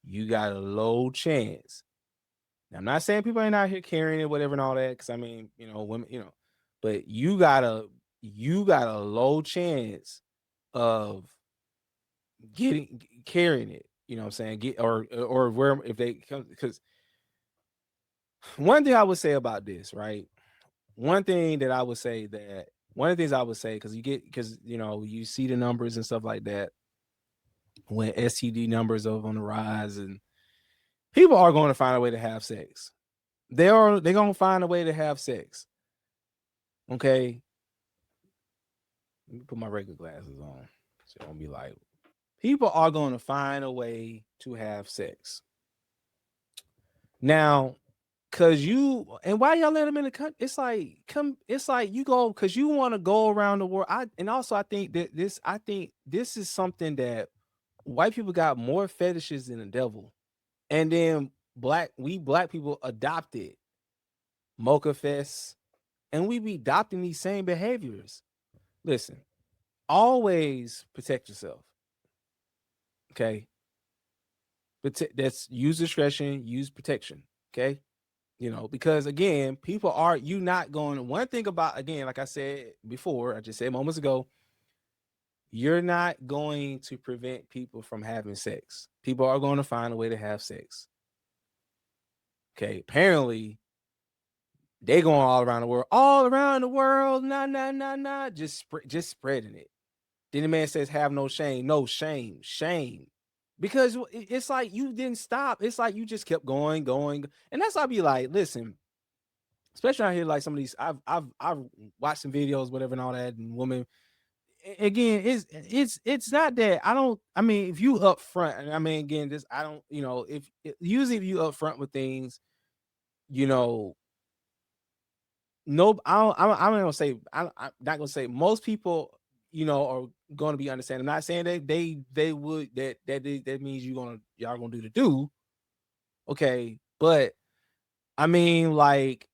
you got a low chance. Now, I'm not saying people ain't out here carrying it, whatever, and all that, because I mean, you know, women, you know, but you got a low chance of carrying it. You know what I'm saying? Or where if they come, because one thing I would say about this, right? One of the things I would say, because you know, you see the numbers and stuff like that when STD numbers are on the rise, and people are going to find a way to have sex. They're going to find a way to have sex. Okay. Let me put my regular glasses on. So it won't be like, people are going to find a way to have sex. Now, and why y'all let them in the country? It's like you go because you want to go around the world. I think this is something that white people got more fetishes than the devil. And then black people adopted Mocha Fest, and we be adopting these same behaviors. Listen, always protect yourself. Okay. But that's use discretion, use protection. Okay. You know, because again, people are not going. One thing about, again, like I said before, I just said moments ago, you're not going to prevent people from having sex. People are going to find a way to have sex. Okay. Apparently, they going all around the world, nah, just spreading it. Then the man says, have no shame. No, shame. Because it's like you didn't stop. It's like you just kept going. And that's why I be like, listen, especially out here, like some of these, I've watched some videos, whatever, and all that, and women, again, it's not that I mean, if you up front, I mean, again, this, I don't, you know, usually if you up front with things, you know, no, I'm not gonna say most people, you know, are going to be understanding. I'm not saying that they would, that means y'all gonna do the do. Okay. But I mean, like,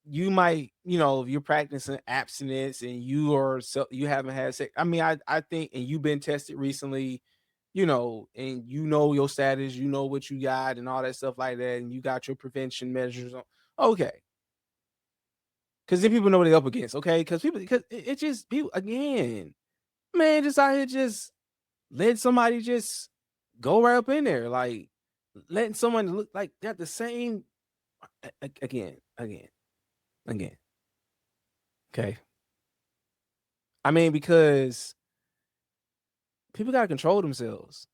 you might, you know, if you're practicing abstinence and you haven't had sex. I mean, I think, and you've been tested recently, you know, and you know your status, you know what you got and all that stuff like that, and you got your prevention measures on. Okay. Because then people know what they're up against, okay? Because it just, people, again, man, just out here, just let somebody just go right up in there, like letting someone look like got the same, again. Okay. I mean, because people got to control themselves,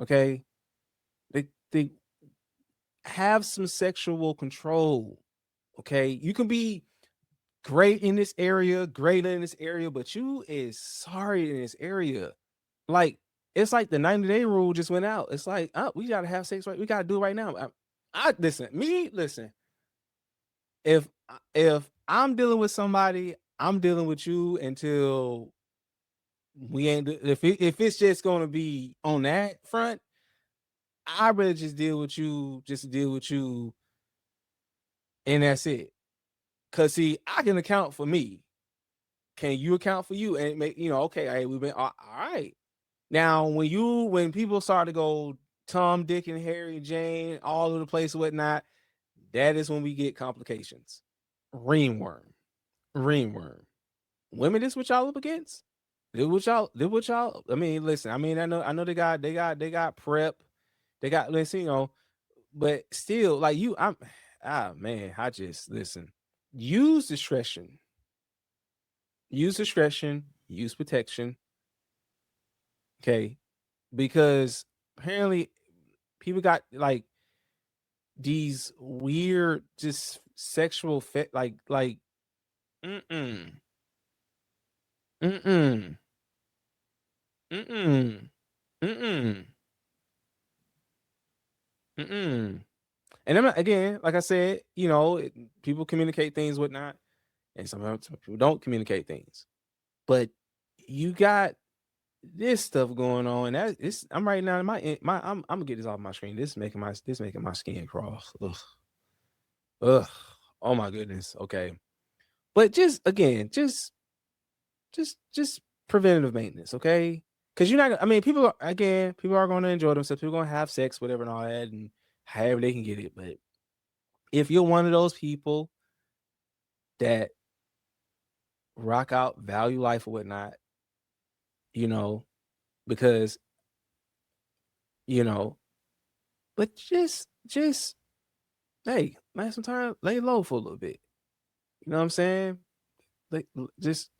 okay? They have some sexual control, okay? You can be great in this area, but you is sorry in this area. Like, it's like the 90-day rule just went out. It's like, we gotta have sex, right? We gotta do it right now. Listen. If I'm dealing with somebody, I'm dealing with you until we ain't. If it's just gonna be on that front, I'd rather just deal with you, and that's it. Cause see, I can account for me. Can you account for you? And make okay, hey, we've been all right. Now, when people start to go Tom, Dick, and Harry, Jane, all over the place, and whatnot, that is when we get complications. Ringworm. Women, this what y'all up against? Did what y'all. I mean, listen. I mean, I know they got prep. They got listen, but still, like man, I just listen. Use discretion. Use discretion. Use protection. Okay, because apparently people got like these weird, just sexual like mm-mm. Mm-mm. Mm-mm. Mm-mm. Mm-mm. And I'm not, again, like I said, people communicate things, whatnot, and sometimes people don't communicate things. But you got this stuff going on, and I'm right now in I'm gonna get this off my screen. This is making my skin crawl. Ugh. Oh my goodness. Okay. But just again, just preventative maintenance, okay? Because you're not. I mean, people are going to enjoy themselves. People are going to have sex, whatever, and all that, and however they can get it. But if you're one of those people that rock out, value life or whatnot, because but just hey, man, sometimes lay low for a little bit. You know what I'm saying? Like just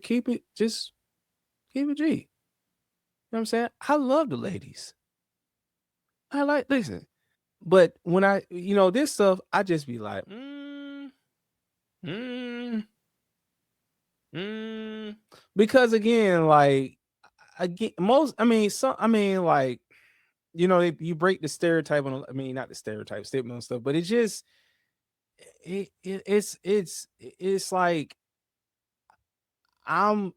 keep it, keep it G. You know what I'm saying? I love the ladies. Listen, but when I, this stuff, I just be like, because again, like, like, you break the stereotype on, not the stereotype statement and stuff, but it just, it's like, I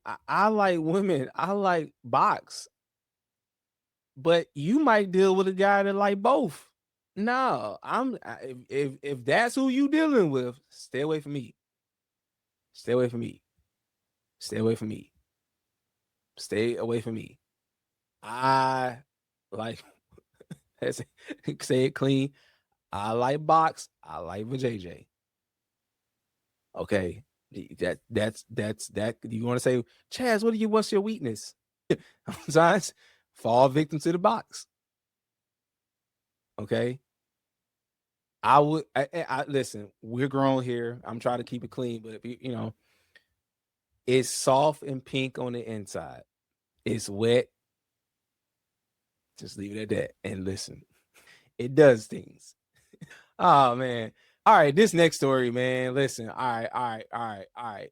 like women, I like box, but you might deal with a guy that like both. No, if that's who you dealing with, stay away from me. Stay away from me. Stay away from me. Stay away from me. I like say it clean. I like box. I like JJ. Okay. That's that. You want to say, Chaz, what's your weakness? Sometimes fall victim to the box. Okay. I would I listen, we're grown here. I'm trying to keep it clean, but if it's soft and pink on the inside. It's wet. Just leave it at that. And listen, it does things. Oh man. All right, this next story, man. Listen. All right.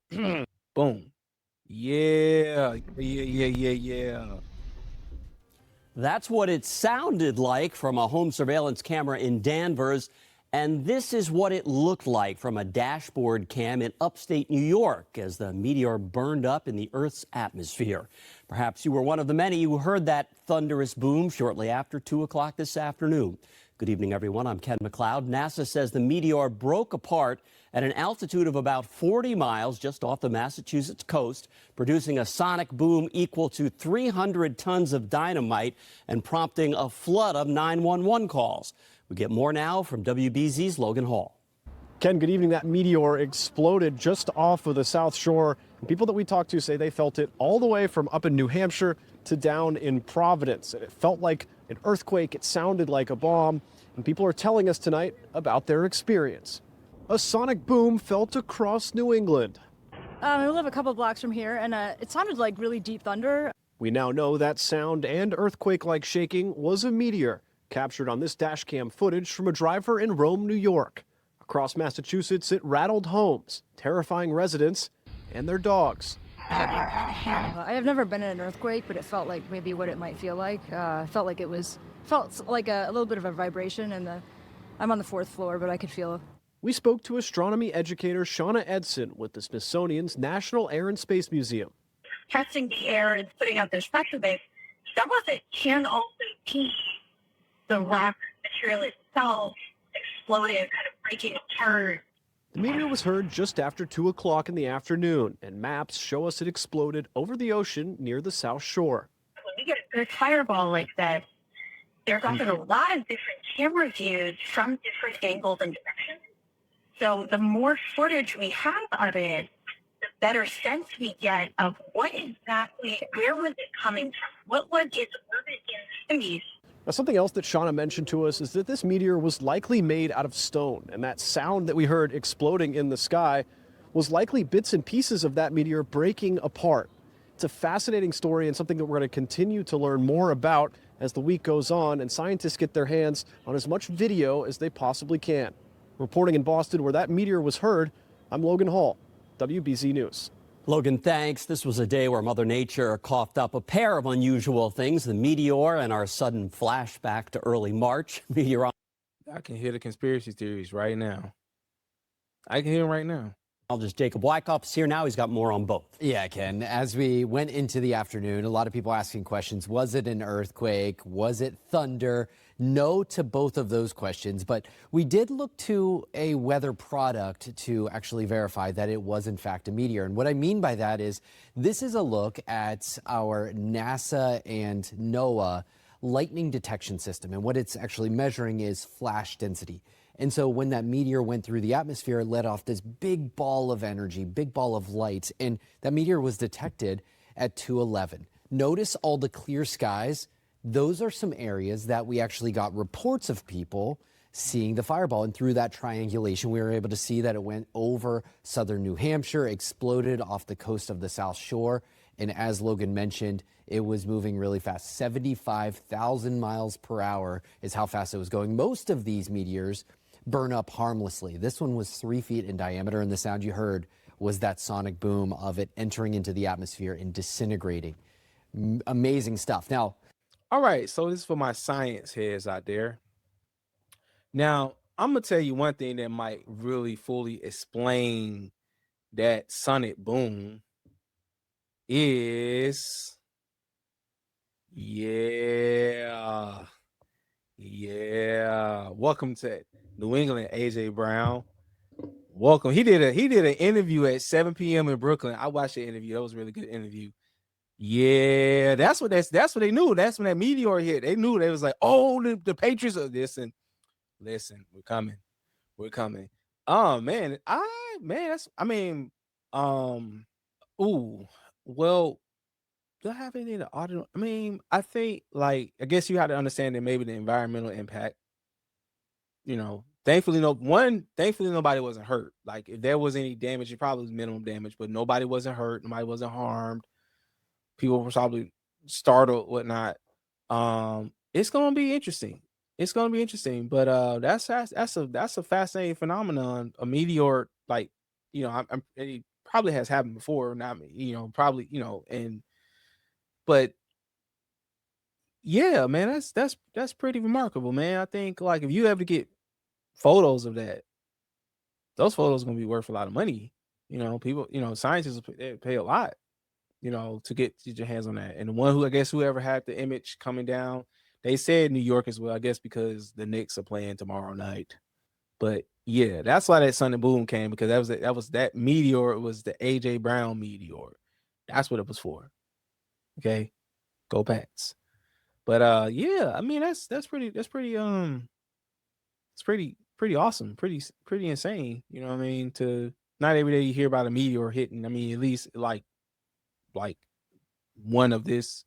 Boom. Yeah. That's what it sounded like from a home surveillance camera in Danvers. And this is what it looked like from a dashboard cam in upstate New York as the meteor burned up in the Earth's atmosphere. Perhaps you were one of the many who heard that thunderous boom shortly after 2 o'clock this afternoon. Good evening, everyone. I'm Ken McLeod. NASA says the meteor broke apart at an altitude of about 40 miles just off the Massachusetts coast, producing a sonic boom equal to 300 tons of dynamite and prompting a flood of 911 calls. We get more now from WBZ's Logan Hall. Ken, good evening. That meteor exploded just off of the South Shore. And people that we talked to say they felt it all the way from up in New Hampshire to down in Providence. And it felt like an earthquake. It sounded like a bomb. And people are telling us tonight about their experience. A sonic boom felt across New England. I live a couple blocks from here, and it sounded like really deep thunder. We now know that sound and earthquake-like shaking was a meteor captured on this dash cam footage from a driver in Rome, New York. Across Massachusetts, it rattled homes, terrifying residents and their dogs. I have never been in an earthquake, but it felt like maybe what it might feel like. Felt like a little bit of a vibration, and I'm on the 4th floor, but I could feel We spoke to astronomy educator Shauna Edson with the Smithsonian's National Air and Space Museum. Catching the air and putting out those spectrums, some of it can also be the rock material itself exploding, kind of breaking apart. The meteor was heard just after 2 o'clock in the afternoon, and maps show us it exploded over the ocean near the South Shore. When we get a big fireball like that, there's often a lot of different camera views from different angles and directions. So the more footage we have of it, the better sense we get of what exactly, where was it coming from? What was its orbit in space? Now, something else that Shauna mentioned to us is that this meteor was likely made out of stone, and that sound that we heard exploding in the sky was likely bits and pieces of that meteor breaking apart. It's a fascinating story and something that we're going to continue to learn more about as the week goes on and scientists get their hands on as much video as they possibly can. Reporting in Boston, where that meteor was heard, I'm Logan Hall, WBZ News. Logan, thanks. This was a day where Mother Nature coughed up a pair of unusual things, the meteor and our sudden flashback to early March. I can hear the conspiracy theories right now. I can hear them right now. Jacob Wyckoff's here now. He's got more on both. Yeah, Ken. As we went into the afternoon, a lot of people asking questions. Was it an earthquake? Was it thunder? No to both of those questions. But we did look to a weather product to actually verify that it was, in fact, a meteor. And what I mean by that is this is a look at our NASA and NOAA lightning detection system. And what it's actually measuring is flash density. And so when that meteor went through the atmosphere, it let off this big ball of energy, big ball of light. And that meteor was detected at 2:11. Notice all the clear skies. Those are some areas that we actually got reports of people seeing the fireball. And through that triangulation, we were able to see that it went over southern New Hampshire, exploded off the coast of the South Shore. And as Logan mentioned, it was moving really fast. 75,000 miles per hour is how fast it was going. Most of these meteors burn up harmlessly. This one was 3 feet in diameter, and the sound you heard was that sonic boom of it entering into the atmosphere and disintegrating. Amazing stuff. Now, all right, so this is for my science heads out there. Now, I'm going to tell you one thing that might really fully explain that sonic boom is, welcome to New England, AJ Brown. Welcome. He did an interview at 7 p.m. in Brooklyn. I watched the interview. That was a really good interview. Yeah, that's what they knew. That's when that meteor hit. They knew. They was like, oh, the Patriots are this. And listen, we're coming. Oh man, well, do I have anything to audit? I mean, I think I guess you have to understand that maybe the environmental impact. Thankfully nobody wasn't hurt. Like if there was any damage, it probably was minimum damage, but nobody wasn't hurt, nobody wasn't harmed. People were probably startled, whatnot. It's gonna be interesting. But that's a fascinating phenomenon. A meteor, it probably has happened before. Not probably, but yeah, man, that's pretty remarkable, man. I think if you ever get photos of that, those photos are gonna be worth a lot of money. People, scientists pay a lot, to get your hands on that. And the one whoever had the image coming down, they said New York as well, I guess because the Knicks are playing tomorrow night. But yeah, that's why that sonic boom came, because that meteor was the AJ Brown meteor. That's what it was for. Okay, go Pats. But yeah, I mean that's pretty awesome, pretty insane. You know what I mean? To not every day you hear about a meteor hitting. I mean, at least like one of this.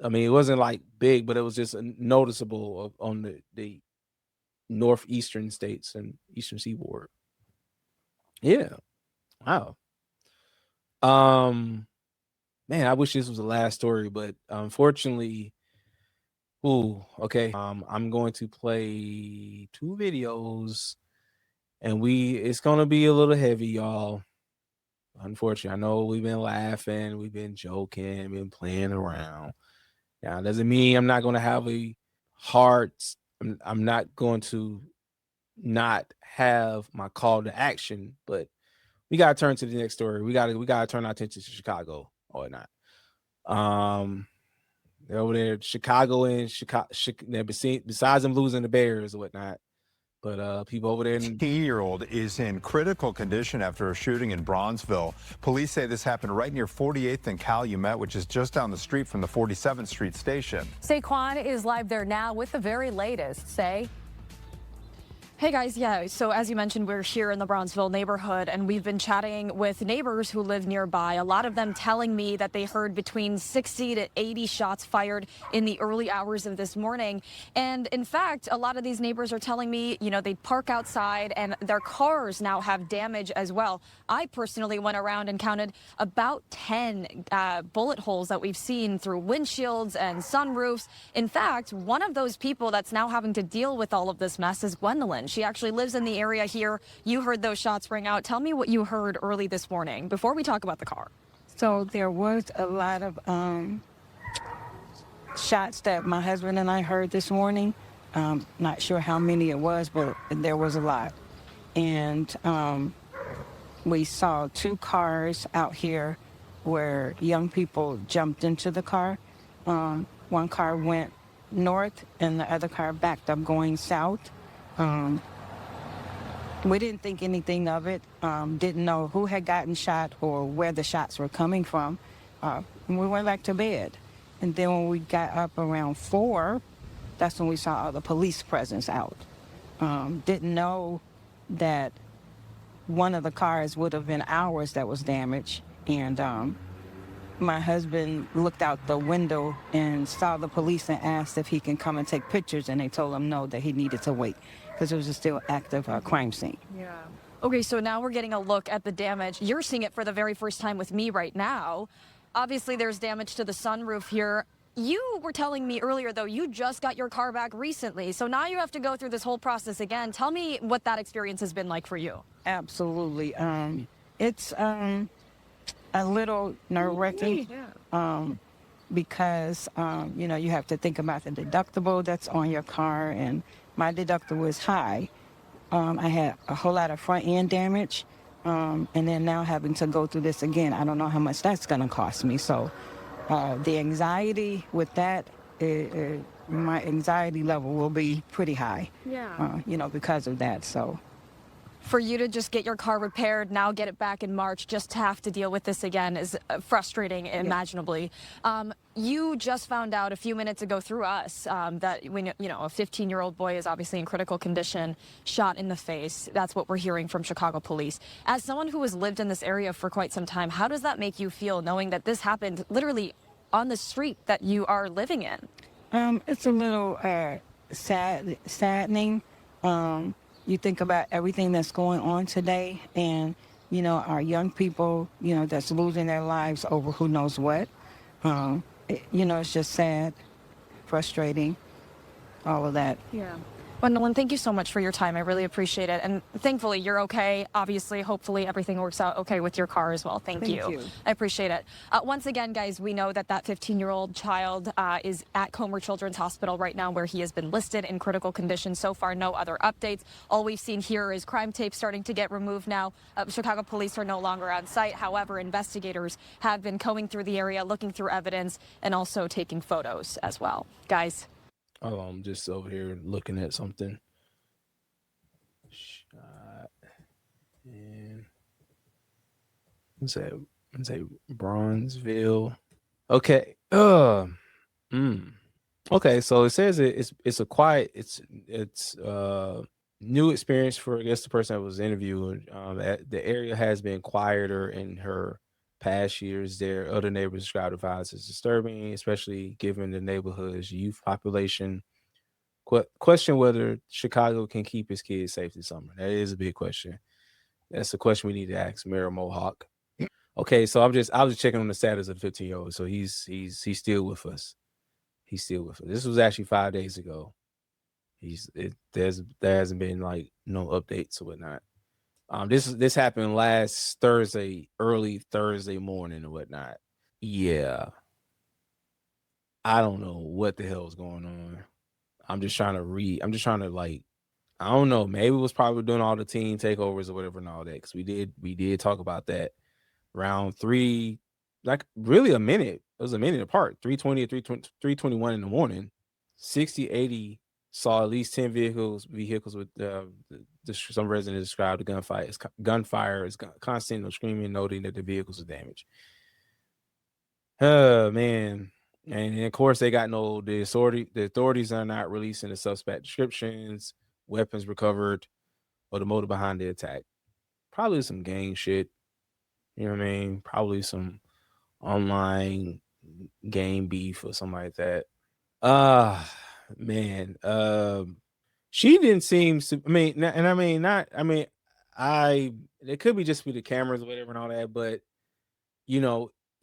I mean, it wasn't big, but it was just noticeable on the northeastern states and eastern seaboard. Yeah. Wow. Man, I wish this was the last story, but unfortunately, okay. I'm going to play 2 videos, and it's gonna be a little heavy, y'all. Unfortunately, I know we've been laughing, we've been joking, been playing around. Now, it doesn't mean I'm not going to have a heart. I'm not going to not have my call to action, but we gotta turn to the next story. We gotta turn our attention to Chicago or not. They're over there, Chicago and Chicago. Besides them losing the Bears or whatnot, but people over there. 18-year-old is in critical condition after a shooting in Bronzeville. Police say this happened right near 48th and Calumet, which is just down the street from the 47th Street station. Saquon is live there now with the very latest. Say. Hey guys, yeah, so as you mentioned, we're here in the Bronzeville neighborhood and we've been chatting with neighbors who live nearby. A lot of them telling me that they heard between 60 to 80 shots fired in the early hours of this morning. And in fact, a lot of these neighbors are telling me, you know, they park outside and their cars now have damage as well. I personally went around and counted about 10 bullet holes that we've seen through windshields and sunroofs. In fact, one of those people that's now having to deal with all of this mess is Gwendolyn. She actually lives in the area here. You heard those shots ring out. Tell me what you heard early this morning before we talk about the car. So there was a lot of shots that my husband and I heard this morning. Not sure how many it was, but there was a lot. And we saw 2 cars out here where young people jumped into the car. One car went north and the other car backed up going south. We didn't think anything of it, didn't know who had gotten shot or where the shots were coming from. And we went back to bed. And then when we got up around 4, that's when we saw all the police presence out. Didn't know that one of the cars would have been ours that was damaged. And my husband looked out the window and saw the police and asked if he can come and take pictures. And they told him no, that he needed to wait because it was a still active crime scene. Yeah. Okay, so now we're getting a look at the damage. You're seeing it for the very first time with me right now. Obviously, there's damage to the sunroof here. You were telling me earlier, though, you just got your car back recently. So now you have to go through this whole process again. Tell me what that experience has been like for you. Absolutely. It's a little nerve-wracking because, you know, you have to think about the deductible that's on your car, and my deductible is high. I had a whole lot of front-end damage, and then now having to go through this again, I don't know how much that's going to cost me. So the anxiety with that, my anxiety level will be pretty high, you know, because of that. So. For you to just get your car repaired, now get it back in March, just to have to deal with this again is frustrating, imaginably. You just found out a few minutes ago through us that a 15-year-old boy is obviously in critical condition, shot in the face. That's what we're hearing from Chicago police. As someone who has lived in this area for quite some time, how does that make you feel, knowing that this happened literally on the street that you are living in? It's a little saddening. You think about everything that's going on today and, you know, our young people, you know, that's losing their lives over who knows what. You know, it's just sad, frustrating, all of that. Yeah. Gwendolyn, thank you so much for your time. I really appreciate it. And thankfully, you're okay. Obviously, hopefully, everything works out okay with your car as well. Thank you. I appreciate it. Once again, guys, we know that 15-year-old child is at Comer Children's Hospital right now, where he has been listed in critical condition. So far, no other updates. All we've seen here is crime tape starting to get removed now. Chicago police are no longer on site. However, investigators have been combing through the area, looking through evidence, and also taking photos as well. Guys. Oh, I'm just over here looking at something. Shot and let's say Bronzeville. Okay. Okay, so it says it's a quiet, it's new experience for, I guess, the person that was interviewed. The area has been quieter in her past years. There, other neighbors described the violence as disturbing, especially given the neighborhood's youth population. Question whether Chicago can keep its kids safe this summer. That is a big question. That's a question we need to ask Mayor Mohawk. Okay, so I was checking on the status of the 15-year-old. So he's still with us. He's still with us. This was actually 5 days ago. There hasn't been like no updates or whatnot. This happened last Thursday, early Thursday morning or whatnot. Yeah. I don't know what the hell is going on. I'm just trying to I don't know. Maybe it was probably doing all the team takeovers or whatever and all that. Because we did talk about that. Round 3, like really a minute. It was a minute apart. 3:20 or 3:21 in the morning. 6080 saw at least 10 vehicles with some residents described the gunfire as constant, no screaming, noting that the vehicles were damaged. Oh man. And of course they got the authorities are not releasing the suspect descriptions, weapons recovered, or the motive behind the attack. Probably some gang shit. You know what I mean? Probably some online game beef or something like that. Man. She didn't seem to, it could be just with the cameras or whatever and all that, but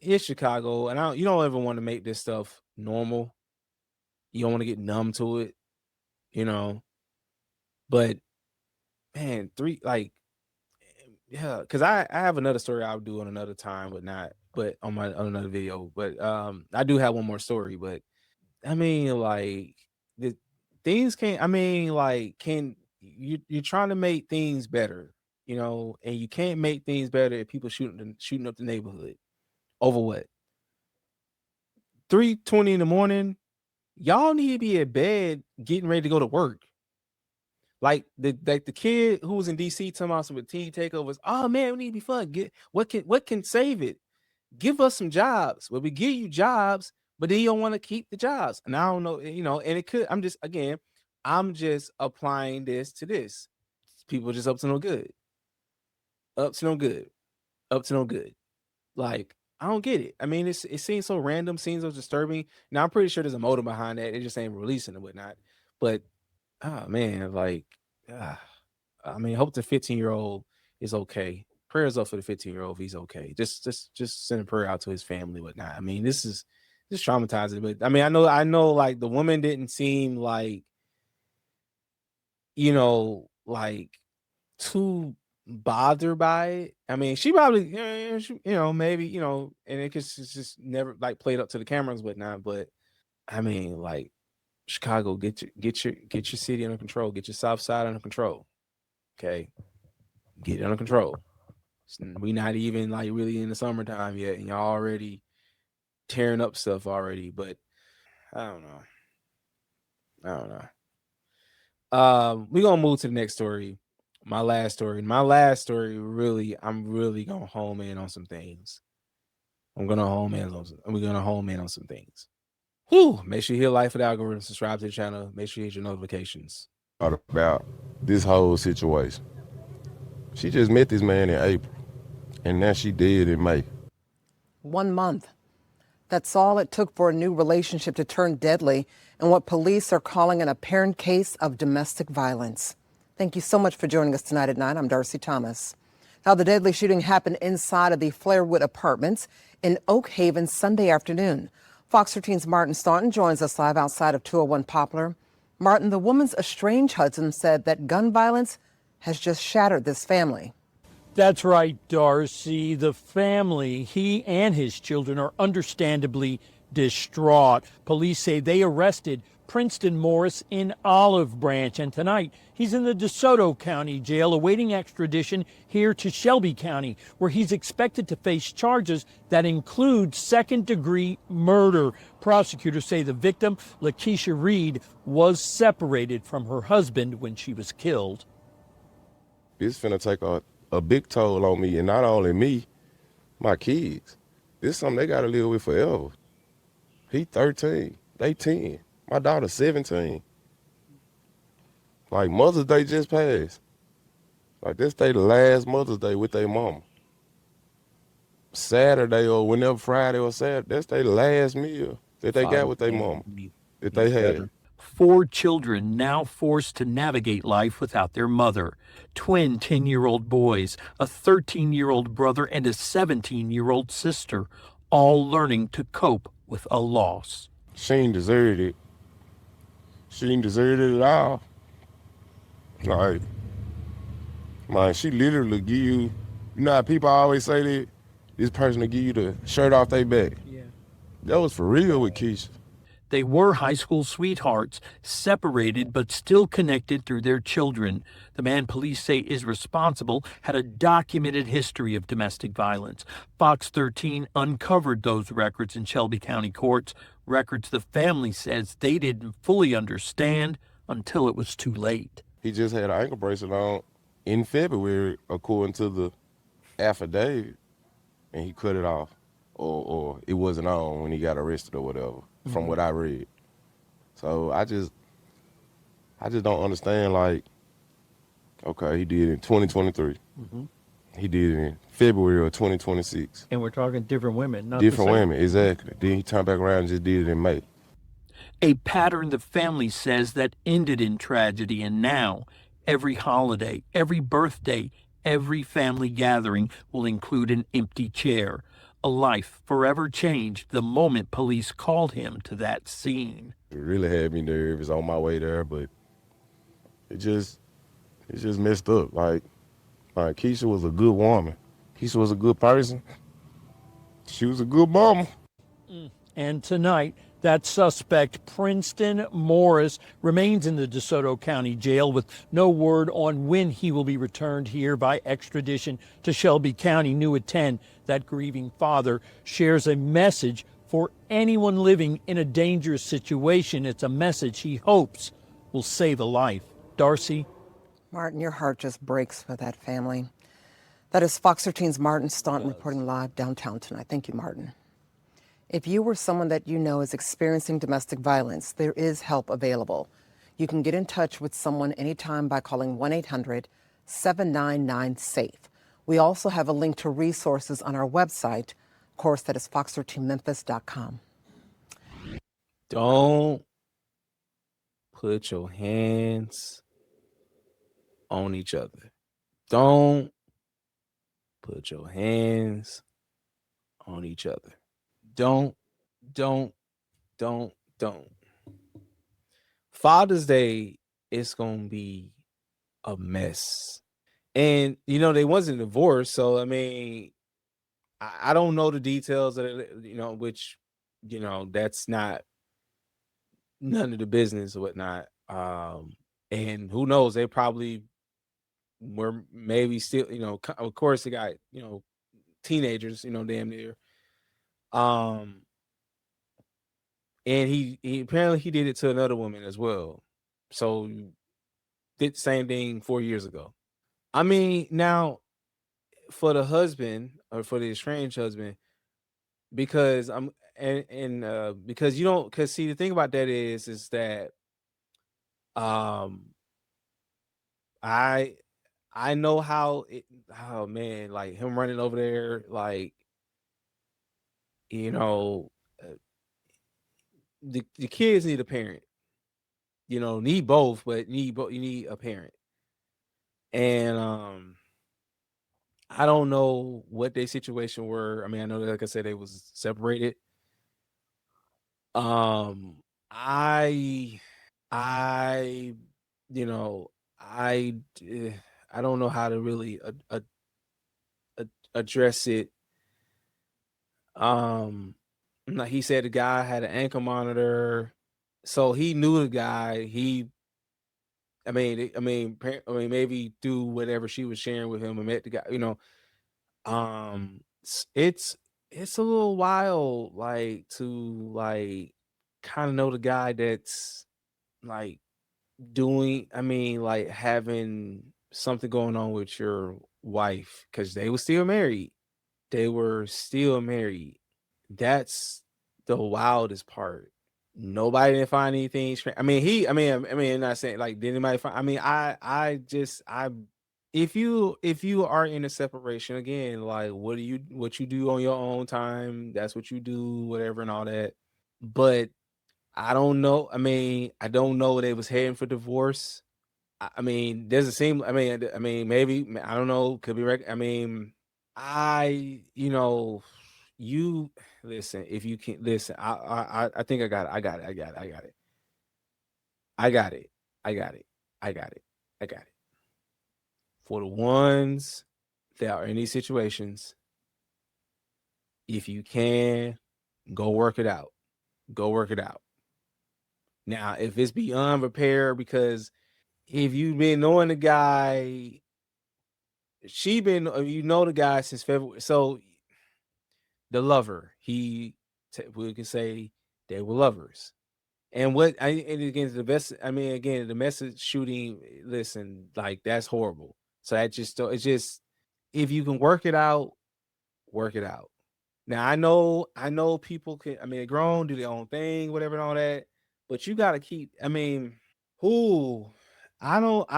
it's Chicago, and you don't ever want to make this stuff normal. You don't want to get numb to it, but man, because I have another story I'll do on another time, but on another video. But I do have one more story, but the things you're trying to make things better, and you can't make things better if people shooting up the neighborhood over what? 3:20 in the morning. Y'all need to be at bed getting ready to go to work. Like the kid who was in DC talking about some team takeovers. Oh man, we need to be fun. What can save it? Give us some jobs. Well, we give you jobs, but then you don't want to keep the jobs. And I don't know, and it could. I'm just applying this to this. People just up to no good. Up to no good. Up to no good. Like, I don't get it. It seems so random, seems so disturbing. Now I'm pretty sure there's a motive behind that. They just ain't releasing and whatnot. But oh man, hope the 15-year-old is okay. Prayers up for the 15-year-old if he's okay. Just send a prayer out to his family, whatnot. This is just traumatizing. But I know like the woman didn't seem like too bothered by it. She probably maybe and it just never like played up to the cameras whatnot. But Chicago, get your city under control, get your South Side under control. Okay, get it under control. We not even like really in the summertime yet, and y'all already tearing up stuff already. But I don't know. We're gonna move to the next story. My last story, really, I'm really gonna home in on some things. We're gonna home in on some things. Whew, make sure you hit like for the algorithm, subscribe to the channel, make sure you hit your notifications. About this whole situation. She just met this man in April, and now she dead in May. 1 month. That's all it took for a new relationship to turn deadly in what police are calling an apparent case of domestic violence. Thank you so much for joining us tonight at 9. I'm Darcy Thomas. Now, the deadly shooting happened inside of the Flairwood Apartments in Oak Haven Sunday afternoon. Fox 13's Martin Staunton joins us live outside of 201 Poplar. Martin, the woman's estranged husband said that gun violence has just shattered this family. That's right, Darcy. The family, he and his children, are understandably distraught. Police say they arrested Princeton Morris in Olive Branch, and tonight he's in the DeSoto County Jail awaiting extradition here to Shelby County, where he's expected to face charges that include second-degree murder. Prosecutors say the victim, Lakeisha Reed, was separated from her husband when she was killed. It's finna take a big toll on me, and not only me, my kids. This is something they gotta live with forever. He 13, they 10. My daughter's 17. Like, Mother's Day just passed. Like, this they the last Mother's Day with their mama. Saturday or whenever Friday or Saturday, that's their last meal that they got with their mama, that they had. 4 children now forced to navigate life without their mother. Twin 10-year-old boys, a 13-year-old brother, and a 17-year-old sister, all learning to cope with a loss. She ain't deserved it. She ain't deserved it at all. Like, she literally give you know how people always say that this person will give you the shirt off their back? Yeah. That was for real with Keisha. They were high school sweethearts, separated but still connected through their children. The man police say is responsible had a documented history of domestic violence. Fox 13 uncovered those records in Shelby County courts, records the family says they didn't fully understand until it was too late. He just had an ankle bracelet on in February, according to the affidavit, and he cut it off, or it wasn't on when he got arrested or whatever, from what I read. So I just don't understand, like, okay, he did it in 2023. He did it in February of 2026. And we're talking different women, not Different the same. women, exactly. Then he turned back around and just did it in May. A pattern the family says that ended in tragedy, and now every holiday, every birthday, every family gathering will include an empty chair. A life forever changed the moment police called him to that scene. It really had me nervous on my way there, but it just messed up. Like Keisha was a good woman. Keisha was a good person. She was a good mama. And tonight, that suspect, Princeton Morris, remains in the DeSoto County Jail with no word on when he will be returned here by extradition to Shelby County. New at 10, that grieving father shares a message for anyone living in a dangerous situation. It's a message he hopes will save a life. Darcy? Martin, your heart just breaks for that family. That is Fox 13's Martin Staunton reporting live downtown tonight. Thank you, Martin. If you or someone that you know is experiencing domestic violence, there is help available. You can get in touch with someone anytime by calling 1-800-799-SAFE. We also have a link to resources on our website. Of course, that is fox13memphis.com. Don't put your hands on each other. Don't put your hands on each other. Don't. Father's Day is going to be a mess. And, you know, they wasn't divorced. So, I mean, I don't know the details of it, you know, which, you know, that's not none of the business or whatnot. And who knows, they probably were maybe still, you know, of course they got, you know, teenagers, you know, damn near. And he apparently he did it to another woman as well. So did the same thing 4 years ago. I mean, now for the husband or for the estranged husband, because because you don't, because see, the thing about that is that I know how it, oh man, like him running over there, like, you know, the kids need a parent, you know, need both, but you need a parent. And I don't know what their situation were. I mean, I know that, like I said, they was separated. I you know, I don't know how to really address it. Like he said, the guy had an ankle monitor, so he knew the guy. I mean, maybe through whatever she was sharing with him and met the guy. You know, it's a little wild, like, to like kind of know the guy that's like doing. I mean, like having something going on with your wife, because they were still married. They were still married. That's the wildest part. Nobody didn't find anything strange. I mean, I'm not saying like did anybody find. I mean, if you are in a separation again, like what you do on your own time, that's what you do, whatever and all that. But I don't know. I mean, I don't know they was heading for divorce. I mean, doesn't seem. I mean, maybe I don't know. Could be. I mean, you know, you listen. If you can listen, I think I got it. I got it. For the ones that are in these situations, if you can, go work it out. Now, if it's beyond repair, because if you've been knowing the guy, you know the guy since February. So the lover, we can say they were lovers. And again, the best, again, the message shooting, listen, like that's horrible. So it's just, if you can work it out, work it out. Now, I know people can, they're grown, do their own thing, whatever and all that, but you got to keep, who, I don't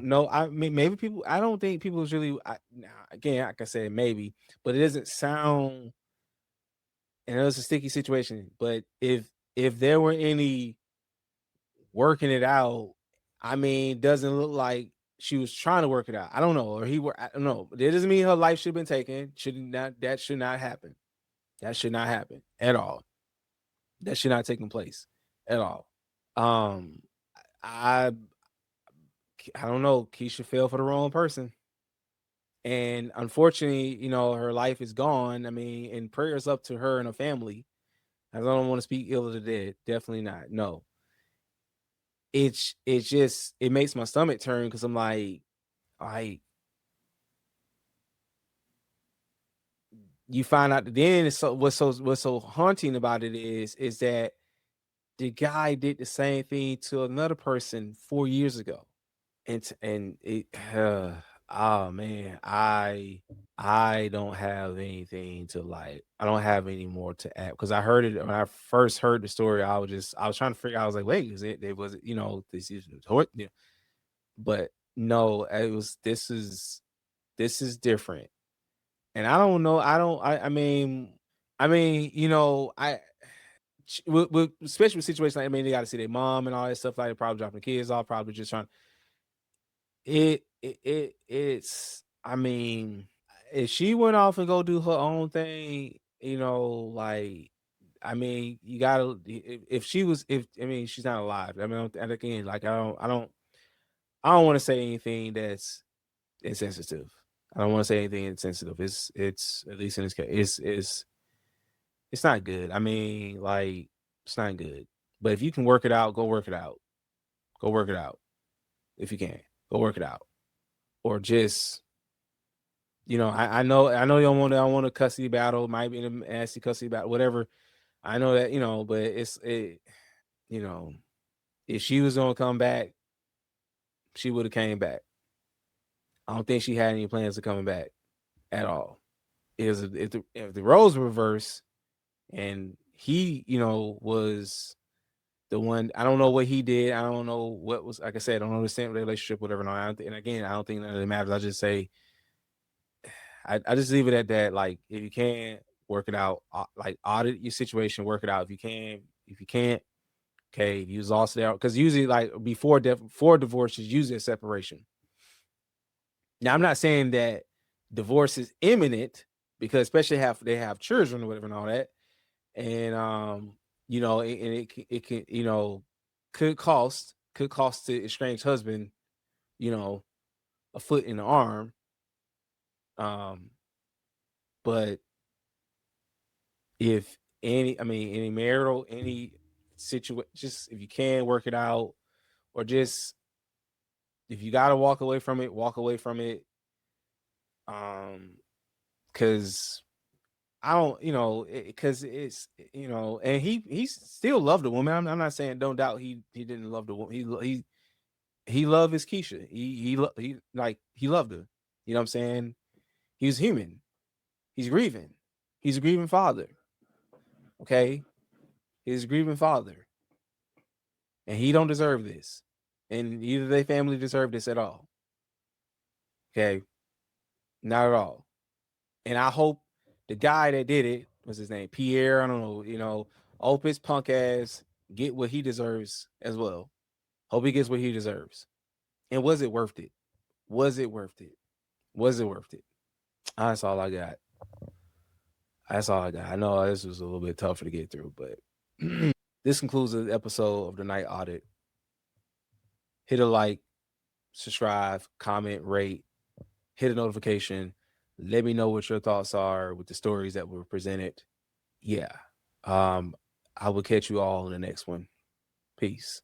know. Maybe people, I don't think people is really, now, again, like I said, maybe, but it doesn't sound, and it was a sticky situation, but if there were any working it out, doesn't look like she was trying to work it out. I don't know, or I don't know. It doesn't mean her life should have been taken. That should not happen. That should not happen at all. That should not taken place at all. I I don't know. Keisha fell for the wrong person, and unfortunately, her life is gone. And prayers up to her and her family. I don't want to speak ill of the dead. Definitely not. No. It's just, it makes my stomach turn, because I'm like, you find out that then what's so haunting about it is that the guy did the same thing to another person 4 years ago. And it oh man, I don't have anything to, like, I don't have any more to add, because I heard it when I first heard the story. I was trying to figure out, I was like, wait, was it, this is yeah. But no, this is different. And I don't know. Especially with situations like, they got to see their mom and all that stuff, like probably dropping the kids off, probably just trying. If she went off and go do her own thing, like, you gotta, if she was, if she's not alive. And again, like, I don't want to say anything that's insensitive. I don't want to say anything insensitive. It's at least in this case, it's not good. Like, it's not good. But if you can work it out, go work it out. Go work it out. If you can, go work it out. Or just, I know you don't want a custody battle, might be an nasty custody battle, whatever. I know that, but if she was gonna come back, she would have came back. I don't think she had any plans of coming back at all. If the roles were reversed, and he, was the one, I don't know what he did. I don't know what was, like I said, I don't understand the relationship, whatever. And again, I don't think none of it matters. I just say, I just leave it at that. Like, if you can work it out, like, audit your situation, work it out. If you can't, okay, you exhausted out. Because usually, like, before divorce is usually a separation. Now, I'm not saying that divorce is imminent, because especially they have children or whatever and all that. And and it can, could cost the estranged husband, a foot in the arm. But if any marital, any situation, just if you can work it out, or just if you got to walk away from it, walk away from it. Because I don't, because it's, and he still loved the woman. I'm not saying, don't doubt, he didn't love the woman. He loved his Keisha. He loved her. You know what I'm saying? He was human. He's grieving. He's a grieving father. Okay, he's a grieving father, and he don't deserve this, and neither their family deserve this at all. Okay, not at all. And I hope the guy that did it, what's his name, Pierre, I don't know, hope his punk ass get what he deserves as well. Hope he gets what he deserves. And was it worth it? Was it worth it? Was it worth it? That's all I got. That's all I got. I know this was a little bit tougher to get through, but this concludes the episode of the Night Audit. Hit a like, subscribe, comment, rate, hit a notification. Let me know what your thoughts are with the stories that were presented. Yeah. I will catch you all in the next one. Peace.